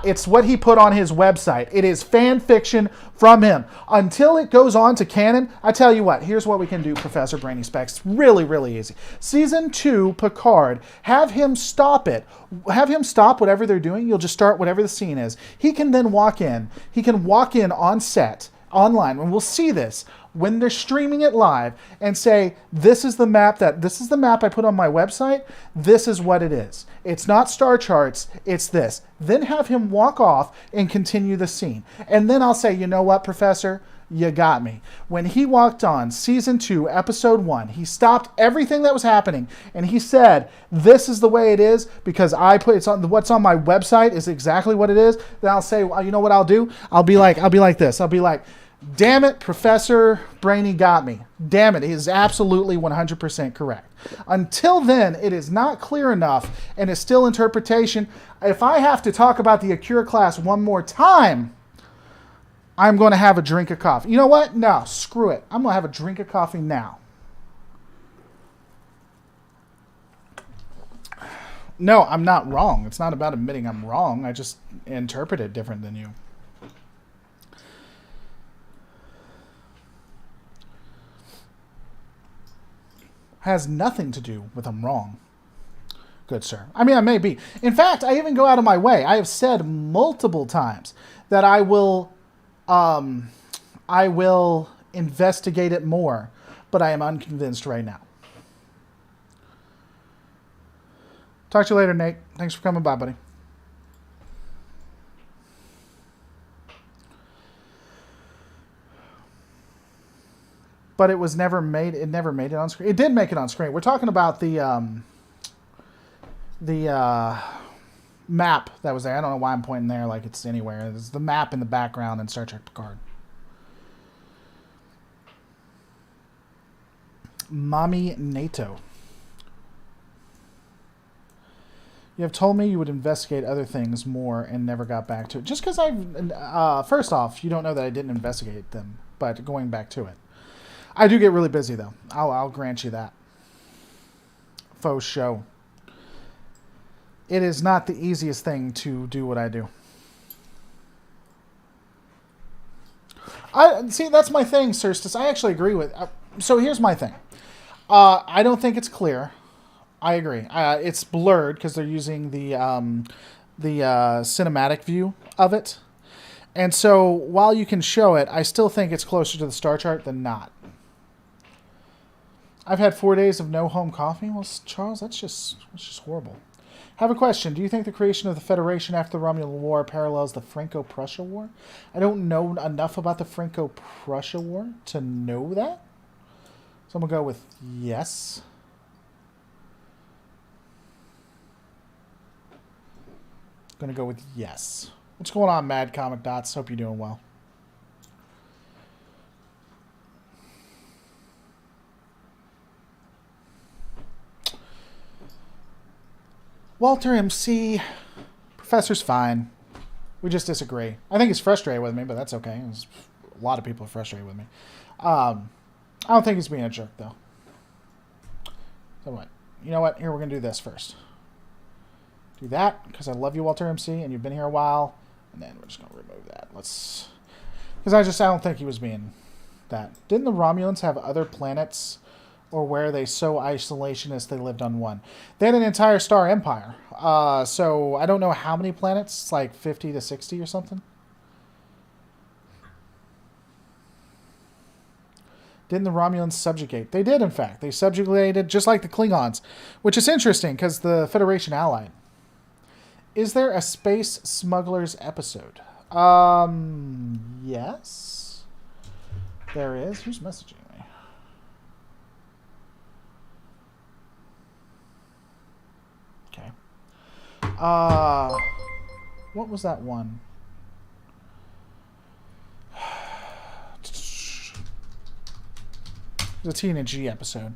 It's what he put on his website. It is fan fiction from him. Until it goes on to canon, I tell you what, here's what we can do, Professor Brainy Specs. It's really, really easy. Season 2, Picard, have him stop it. Have him stop whatever they're doing. You'll just start whatever the scene is. He can then walk in. He can walk in on set online, and we'll see this when they're streaming it live, and say, this is the map I put on my website, this is what it is. It's not star charts, it's this. Then have him walk off and continue the scene. And then I'll say, you know what, Professor? You got me. When he walked on season 2, episode 1, he stopped everything that was happening and he said, this is the way it is because what's on my website is exactly what it is. Then I'll say, well, you know what I'll do? I'll be like this. I'll be like, damn it, Professor Brainy got me. Damn it, he is absolutely 100% correct. Until then, it is not clear enough and is still interpretation. If I have to talk about the Acura class one more time, I'm going to have a drink of coffee. You know what? No, screw it. I'm going to have a drink of coffee now. No, I'm not wrong. It's not about admitting I'm wrong. I just interpret it different than you. Has nothing to do with I'm wrong. Good sir. I mean, I may be. In fact, I even go out of my way. I have said multiple times that I will investigate it more, but I am unconvinced right now. Talk to you later, Nate. Thanks for coming by, buddy. But it was never made. It never made it on screen. It did make it on screen. We're talking about the map that was there. I don't know why I'm pointing there like it's anywhere. It's the map in the background in Star Trek Picard. Mommy NATO. You have told me you would investigate other things more and never got back to it. Just because first off, you don't know that I didn't investigate them, but going back to it. I do get really busy, though. I'll grant you that. Faux show. It is not the easiest thing to do what I do. See, that's my thing, Sirstus. I actually agree with... so here's my thing. I don't think it's clear. I agree. It's blurred because they're using the cinematic view of it. And so while you can show it, I still think it's closer to the star chart than not. I've had 4 days of no home coffee. Well, Charles, that's just horrible. Have a question. Do you think the creation of the Federation after the Romulan War parallels the Franco-Prussia War? I don't know enough about the Franco-Prussia War to know that. So I'm going to go with yes. Going to go with yes. What's going on, Mad Comic Dots? Hope you're doing well. Walter MC, Professor's fine. We just disagree. I think he's frustrated with me, but that's okay. A lot of people are frustrated with me. I don't think he's being a jerk, though. So what? You know what? Here, we're going to do this first. Do that, because I love you, Walter MC, and you've been here a while. And then we're just going to remove that. Because I don't think he was being that. Didn't the Romulans have other planets... or were they so isolationist they lived on one? They had an entire star empire. So I don't know how many planets. It's like 50 to 60 or something. Didn't the Romulans subjugate? They did, in fact. They subjugated just like the Klingons. Which is interesting because the Federation allied. Is there a Space Smugglers episode? Yes. There is. Who's messaging? What was that one? The TNG episode.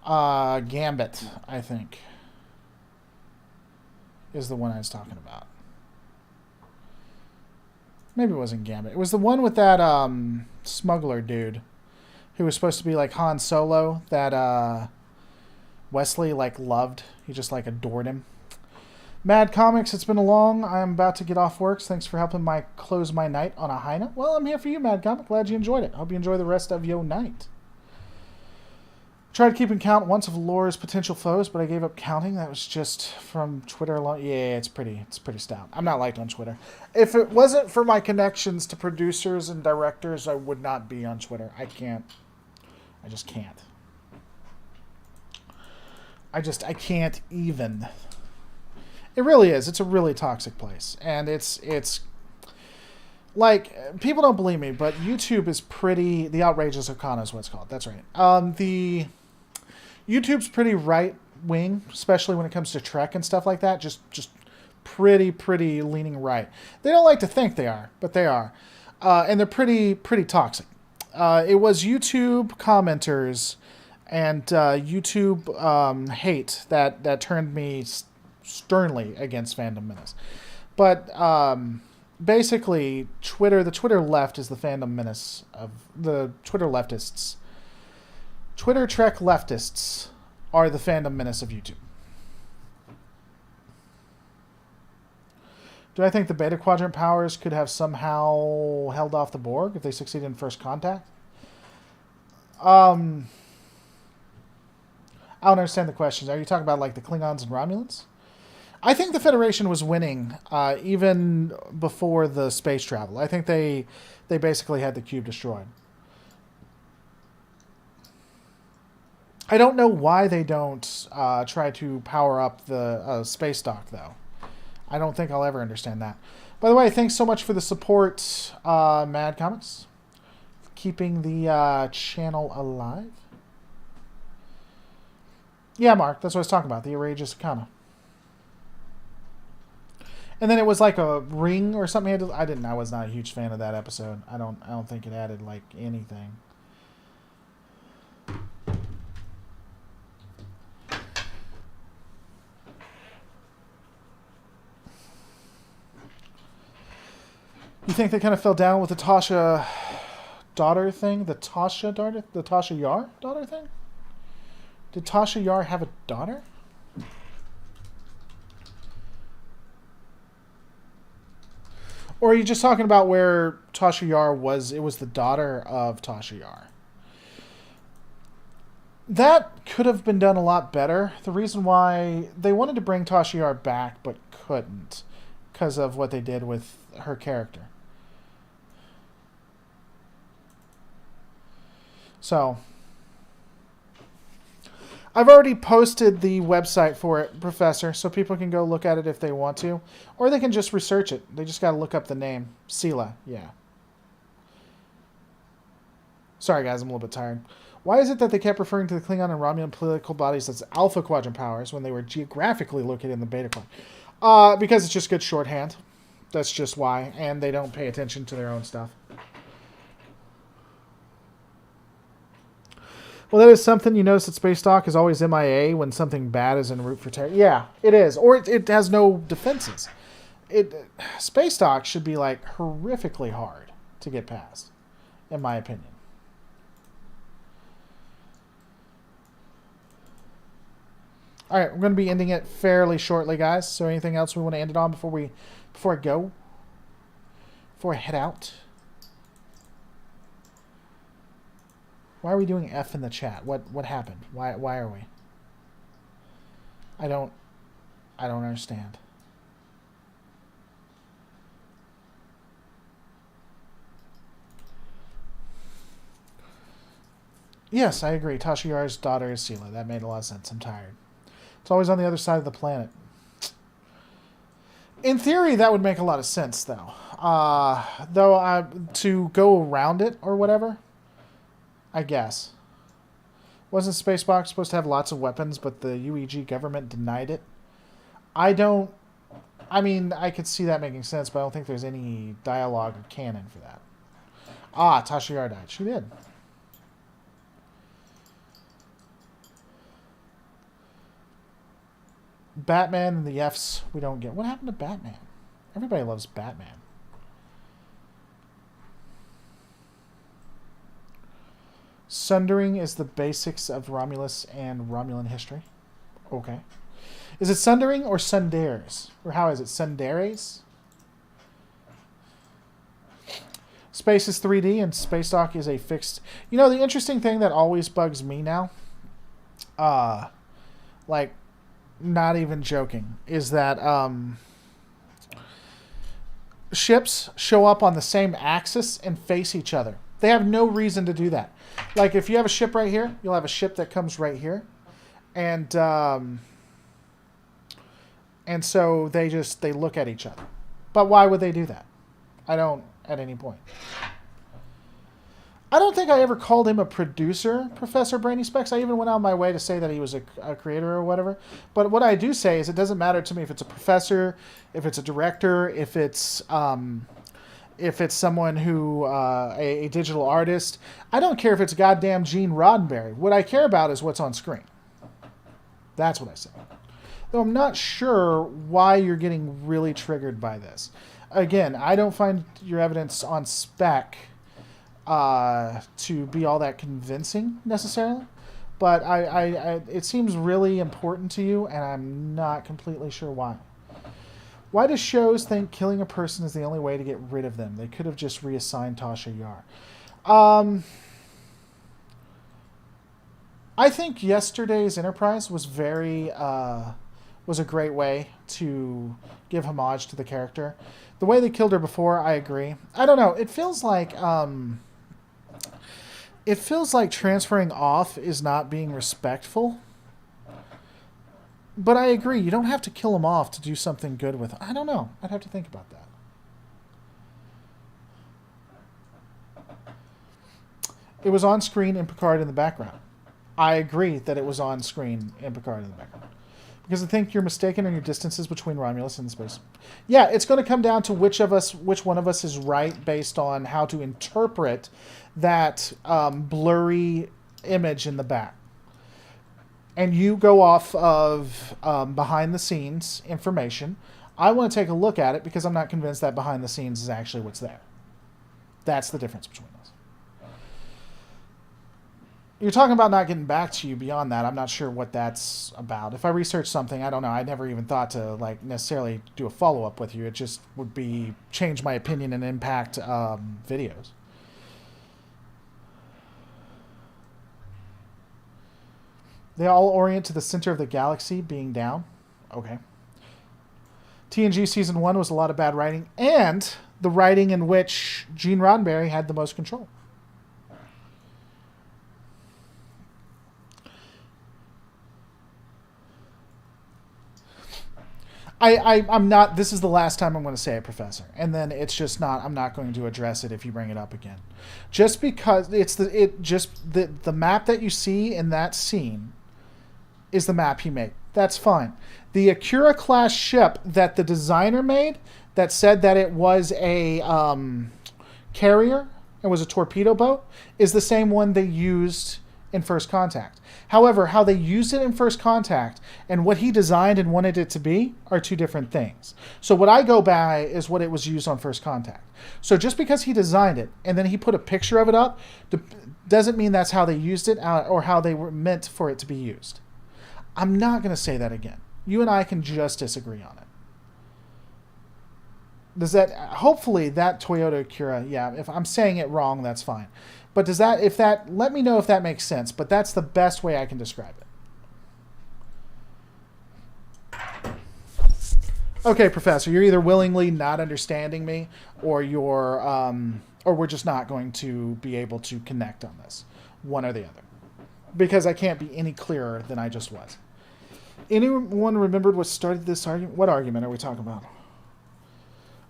Gambit, I think, is the one I was talking about. Maybe it wasn't Gambit. It was the one with that smuggler dude who was supposed to be like Han Solo that Wesley like loved. He just like adored him. Mad Comics, it's been a long. I'm about to get off work. Thanks for helping close my night on a high note. Well, I'm here for you, Mad Comic. Glad you enjoyed it. Hope you enjoy the rest of your night. Tried keeping count once of Lore's potential foes, but I gave up counting. That was just from Twitter alone. Yeah, it's pretty stout. I'm not liked on Twitter. If it wasn't for my connections to producers and directors, I would not be on Twitter. I can't. I just can't. I can't even. It really is. It's a really toxic place. And it's like, people don't believe me, but YouTube is pretty... The Outrageous Arcana is what it's called. That's right. The YouTube's pretty right-wing, especially when it comes to Trek and stuff like that. Just pretty leaning right. They don't like to think they are, but they are. And they're pretty toxic. It was YouTube commenters and YouTube hate that turned me sternly against Fandom Menace. But... basically, the Twitter left is the Fandom Menace of the Twitter leftists. Twitter Trek leftists are the Fandom Menace of YouTube. Do I think the Beta Quadrant powers could have somehow held off the Borg if they succeeded in First Contact? I don't understand the questions. Are you talking about like the Klingons and Romulans? I think the Federation was winning even before the space travel. I think they basically had the cube destroyed. I don't know why they don't try to power up the space dock, though. I don't think I'll ever understand that. By the way, thanks so much for the support, Mad Comics. Keeping the channel alive. Yeah, Mark, that's what I was talking about. The Outrageous Arcana. And then it was like a ring or something. I was not a huge fan of that episode. I don't think it added like anything. You think they kind of fell down with the Tasha daughter thing? The Tasha Yar daughter thing? Did Tasha Yar have a daughter? Or are you just talking about where Tasha Yar was? It was the daughter of Tasha Yar. That could have been done a lot better. The reason why they wanted to bring Tasha Yar back but couldn't because of what they did with her character. So, I've already posted the website for it, Professor, so people can go look at it if they want to. Or they can just research it. They just got to look up the name. Sela, yeah. Sorry, guys, I'm a little bit tired. Why is it that they kept referring to the Klingon and Romulan political bodies as Alpha Quadrant powers when they were geographically located in the Beta Quadrant? Because it's just good shorthand. That's just why. And they don't pay attention to their own stuff. Well, that is something you notice that Space Dock is always MIA when something bad is en route for terror. Yeah, it is. Or it has no defenses. Space Dock should be like horrifically hard to get past, in my opinion. All right, we're going to be ending it fairly shortly, guys. So anything else we want to end it on before I go? Before I head out? Why are we doing F in the chat? What happened? Why are we? I don't understand. Yes, I agree. Tasha Yar's daughter is Sela. That made a lot of sense. I'm tired. It's always on the other side of the planet. In theory, that would make a lot of sense, though. To go around it or whatever, I guess. Wasn't Spacebox supposed to have lots of weapons, but the UEG government denied it? I mean, I could see that making sense, but I don't think there's any dialogue or canon for that. Ah, Tasha Yar died. She did. Batman and the Fs we don't get. What happened to Batman? Everybody loves Batman. Sundering is the basics of Romulus and Romulan history. Okay. Is it Sundering or Sundares? Or how is it? Sundares? Space is 3D and Space Dock is a fixed... You know, the interesting thing that always bugs me now like, not even joking, is that ships show up on the same axis and face each other. They have no reason to do that. Like, if you have a ship right here, you'll have a ship that comes right here. And so they look at each other. But why would they do that? I don't, at any point. I don't think I ever called him a producer, Professor Brainy Specs. I even went out of my way to say that he was a creator or whatever. But what I do say is it doesn't matter to me if it's a professor, if it's a director, if it's someone who, a digital artist. I don't care if it's goddamn Gene Roddenberry. What I care about is what's on screen. That's what I say. Though I'm not sure why you're getting really triggered by this. Again, I don't find your evidence on spec to be all that convincing necessarily, but it seems really important to you, and I'm not completely sure why. Why do shows think killing a person is the only way to get rid of them? They could have just reassigned Tasha Yar. I think yesterday's Enterprise was was a great way to give homage to the character. The way they killed her before, I agree. I don't know. It feels like transferring off is not being respectful. But I agree. You don't have to kill him off to do something good with him. I don't know. I'd have to think about that. It was on screen in Picard in the background. I agree that it was on screen in Picard in the background. Because I think you're mistaken in your distances between Romulus and the space. Yeah, it's going to come down to which one of us is right based on how to interpret that blurry image in the back. And you go off of behind the scenes information. I want to take a look at it because I'm not convinced that behind the scenes is actually what's there. That's the difference between us. You're talking about not getting back to you beyond that. I'm not sure what that's about. If I research something, I don't know. I never even thought to necessarily do a follow-up with you. It just would be change my opinion and impact videos. They all orient to the center of the galaxy being down. Okay. TNG Season 1 was a lot of bad writing, and the writing in which Gene Roddenberry had the most control. I'm not, this is the last time I'm going to say it, Professor. And then it's just not, I'm not going to address it if you bring it up again. Just because the map that you see in that scene is the map he made. That's fine. The Akira class ship that the designer made that said that it was a carrier, it was a torpedo boat, is the same one they used in First Contact. However, how they used it in First Contact and what he designed and wanted it to be are two different things. So what I go by is what it was used on First Contact. So just because he designed it and then he put a picture of it up doesn't mean that's how they used it or how they were meant for it to be used. I'm not going to say that again. You and I can just disagree on it. Does that, hopefully that Toyota Acura, yeah, if I'm saying it wrong, that's fine. But let me know if that makes sense, but that's the best way I can describe it. Okay, Professor, you're either willingly not understanding me or or we're just not going to be able to connect on this, one or the other. Because I can't be any clearer than I just was. Anyone remembered what started this argument? What argument are we talking about?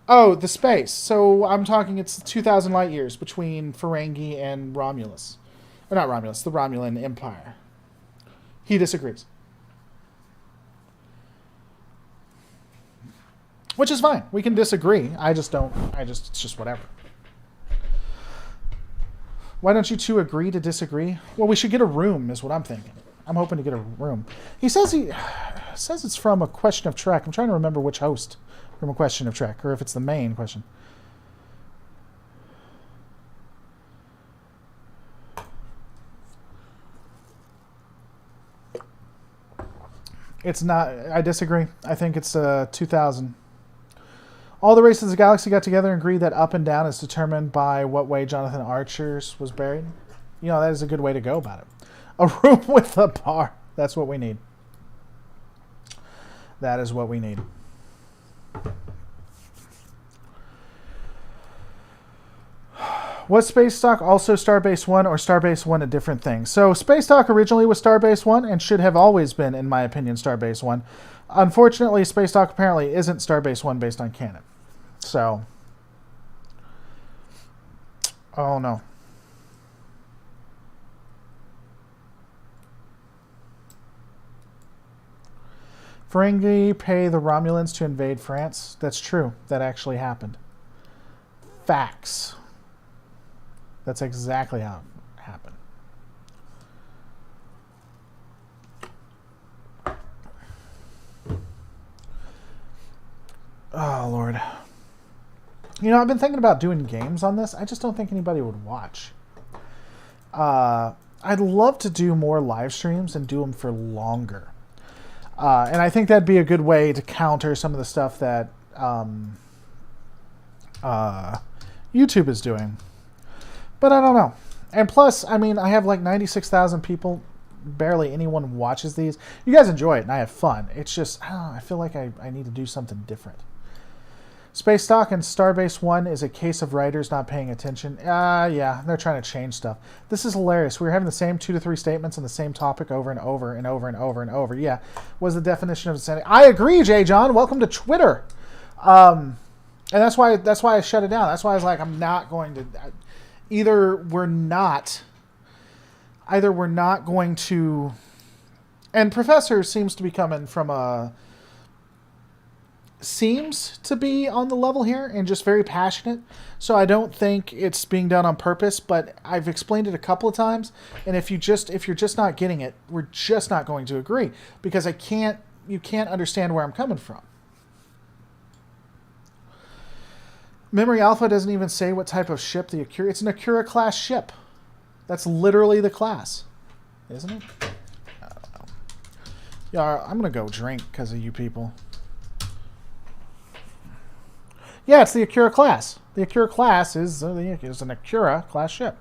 Oh, the space. So I'm talking it's 2,000 light years between Ferengi and Romulus. Or not Romulus, the Romulan Empire. He disagrees. Which is fine. We can disagree. It's just whatever. Why don't you two agree to disagree? Well, we should get a room is what I'm thinking. I'm hoping to get a room. He says it's from A Question of Trek. I'm trying to remember which host from A Question of Trek, or if it's the main question. It's not. I disagree. I think it's 2000. All the races of the galaxy got together and agreed that up and down is determined by what way Jonathan Archer's was buried. You know, that is a good way to go about it. A room with a bar. That's what we need. That is what we need. Was Space Dock also Starbase 1 or Starbase 1 a different thing? So Space Dock originally was Starbase 1 and should have always been, in my opinion, Starbase 1. Unfortunately, Space Dock apparently isn't Starbase 1 based on canon. So, oh no. Ferengi pay the Romulans to invade France. That's true. That actually happened. Facts. That's exactly how it happened. Oh, Lord. You know, I've been thinking about doing games on this. I just don't think anybody would watch. I'd love to do more live streams and do them for longer. And I think that'd be a good way to counter some of the stuff that YouTube is doing. But I don't know. And plus, I mean, I have like 96,000 people. Barely anyone watches these. You guys enjoy it, and I have fun. It's just, I don't know, I feel like I need to do something different. Space Dock and Starbase 1 is a case of writers not paying attention. Yeah, they're trying to change stuff. This is hilarious. We're having the same 2 to 3 statements on the same topic over and over and over and over and over. Yeah, was the definition of insanity. I agree, Jay John. Welcome to Twitter. And that's why I shut it down. That's why I was like, I'm not going to... Either we're not going to... And Professor seems to be coming from a... Seems to be on the level here and just very passionate. So I don't think it's being done on purpose, but I've explained it a couple of times. And if you're just not getting it, we're just not going to agree, because you can't understand where I'm coming from. Memory Alpha doesn't even say what type of ship the Akira... It's an Akira class ship. That's literally the class. Isn't it? I don't know. Yeah, I'm going to go drink because of you people. Yeah, it's the Akira class. The Akira class is an Akira class ship.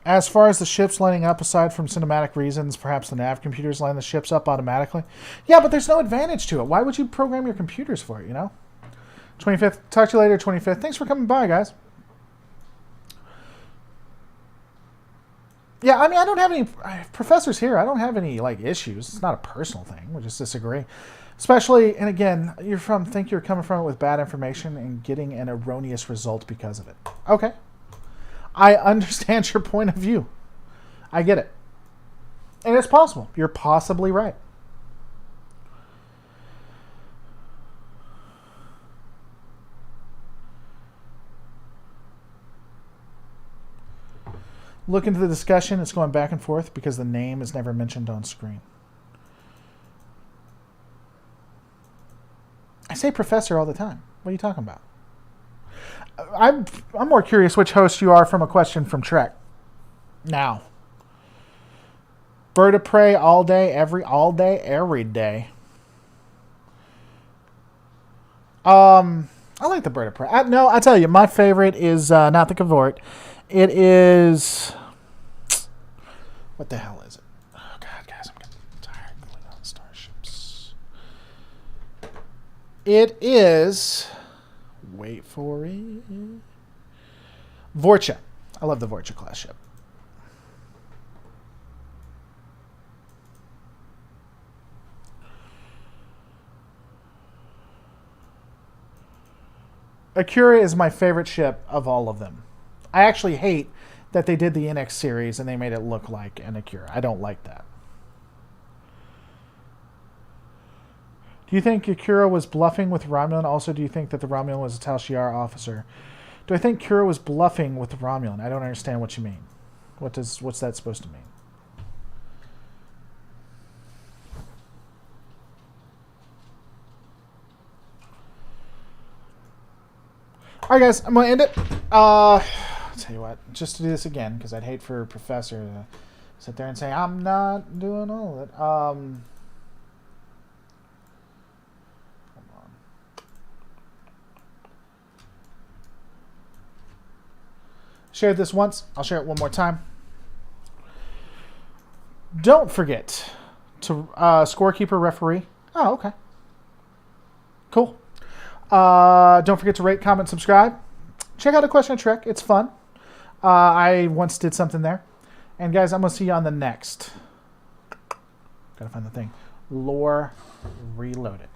As far as the ships lining up, aside from cinematic reasons, perhaps the nav computers line the ships up automatically. Yeah, but there's no advantage to it. Why would you program your computers for it, you know? 25th. Talk to you later, 25th. Thanks for coming by, guys. Yeah, I mean, I don't have any... Professor's here. I don't have any, like, issues. It's not a personal thing. We just disagree. Especially, and again, you're coming from it with bad information and getting an erroneous result because of it. Okay. I understand your point of view. I get it. And it's possible. You're possibly right. Look into the discussion. It's going back and forth because the name is never mentioned on screen. I say professor all the time. What are you talking about? I'm more curious which host you are from a question from Trek. Now. Bird of prey all day, every day. I like the bird of prey. No, I tell you, my favorite is not the Cavort. It is... What the hell is it? Oh, God, guys, I'm getting tired of going on starships. It is... Wait for it. Vorcha. I love the Vorcha class ship. Akira is my favorite ship of all of them. I actually hate that they did the NX series and they made it look like an Akira. I don't like that. Do you think Akira was bluffing with Romulan? Also, do you think that the Romulan was a Tal Shiar officer? Do I think Kira was bluffing with the Romulan? I don't understand what you mean. What's that supposed to mean? Alright guys, I'm going to end it. I'll tell you what, just to do this again, because I'd hate for a professor to sit there and say, I'm not doing all of it. Hold on. Shared this once. I'll share it one more time. Don't forget to scorekeeper referee. Oh, okay. Cool. Don't forget to rate, comment, subscribe. Check out A Question of Trek. It's fun. I once did something there. And guys, I'm going to see you on the next. Gotta find the thing. Lore Reloaded.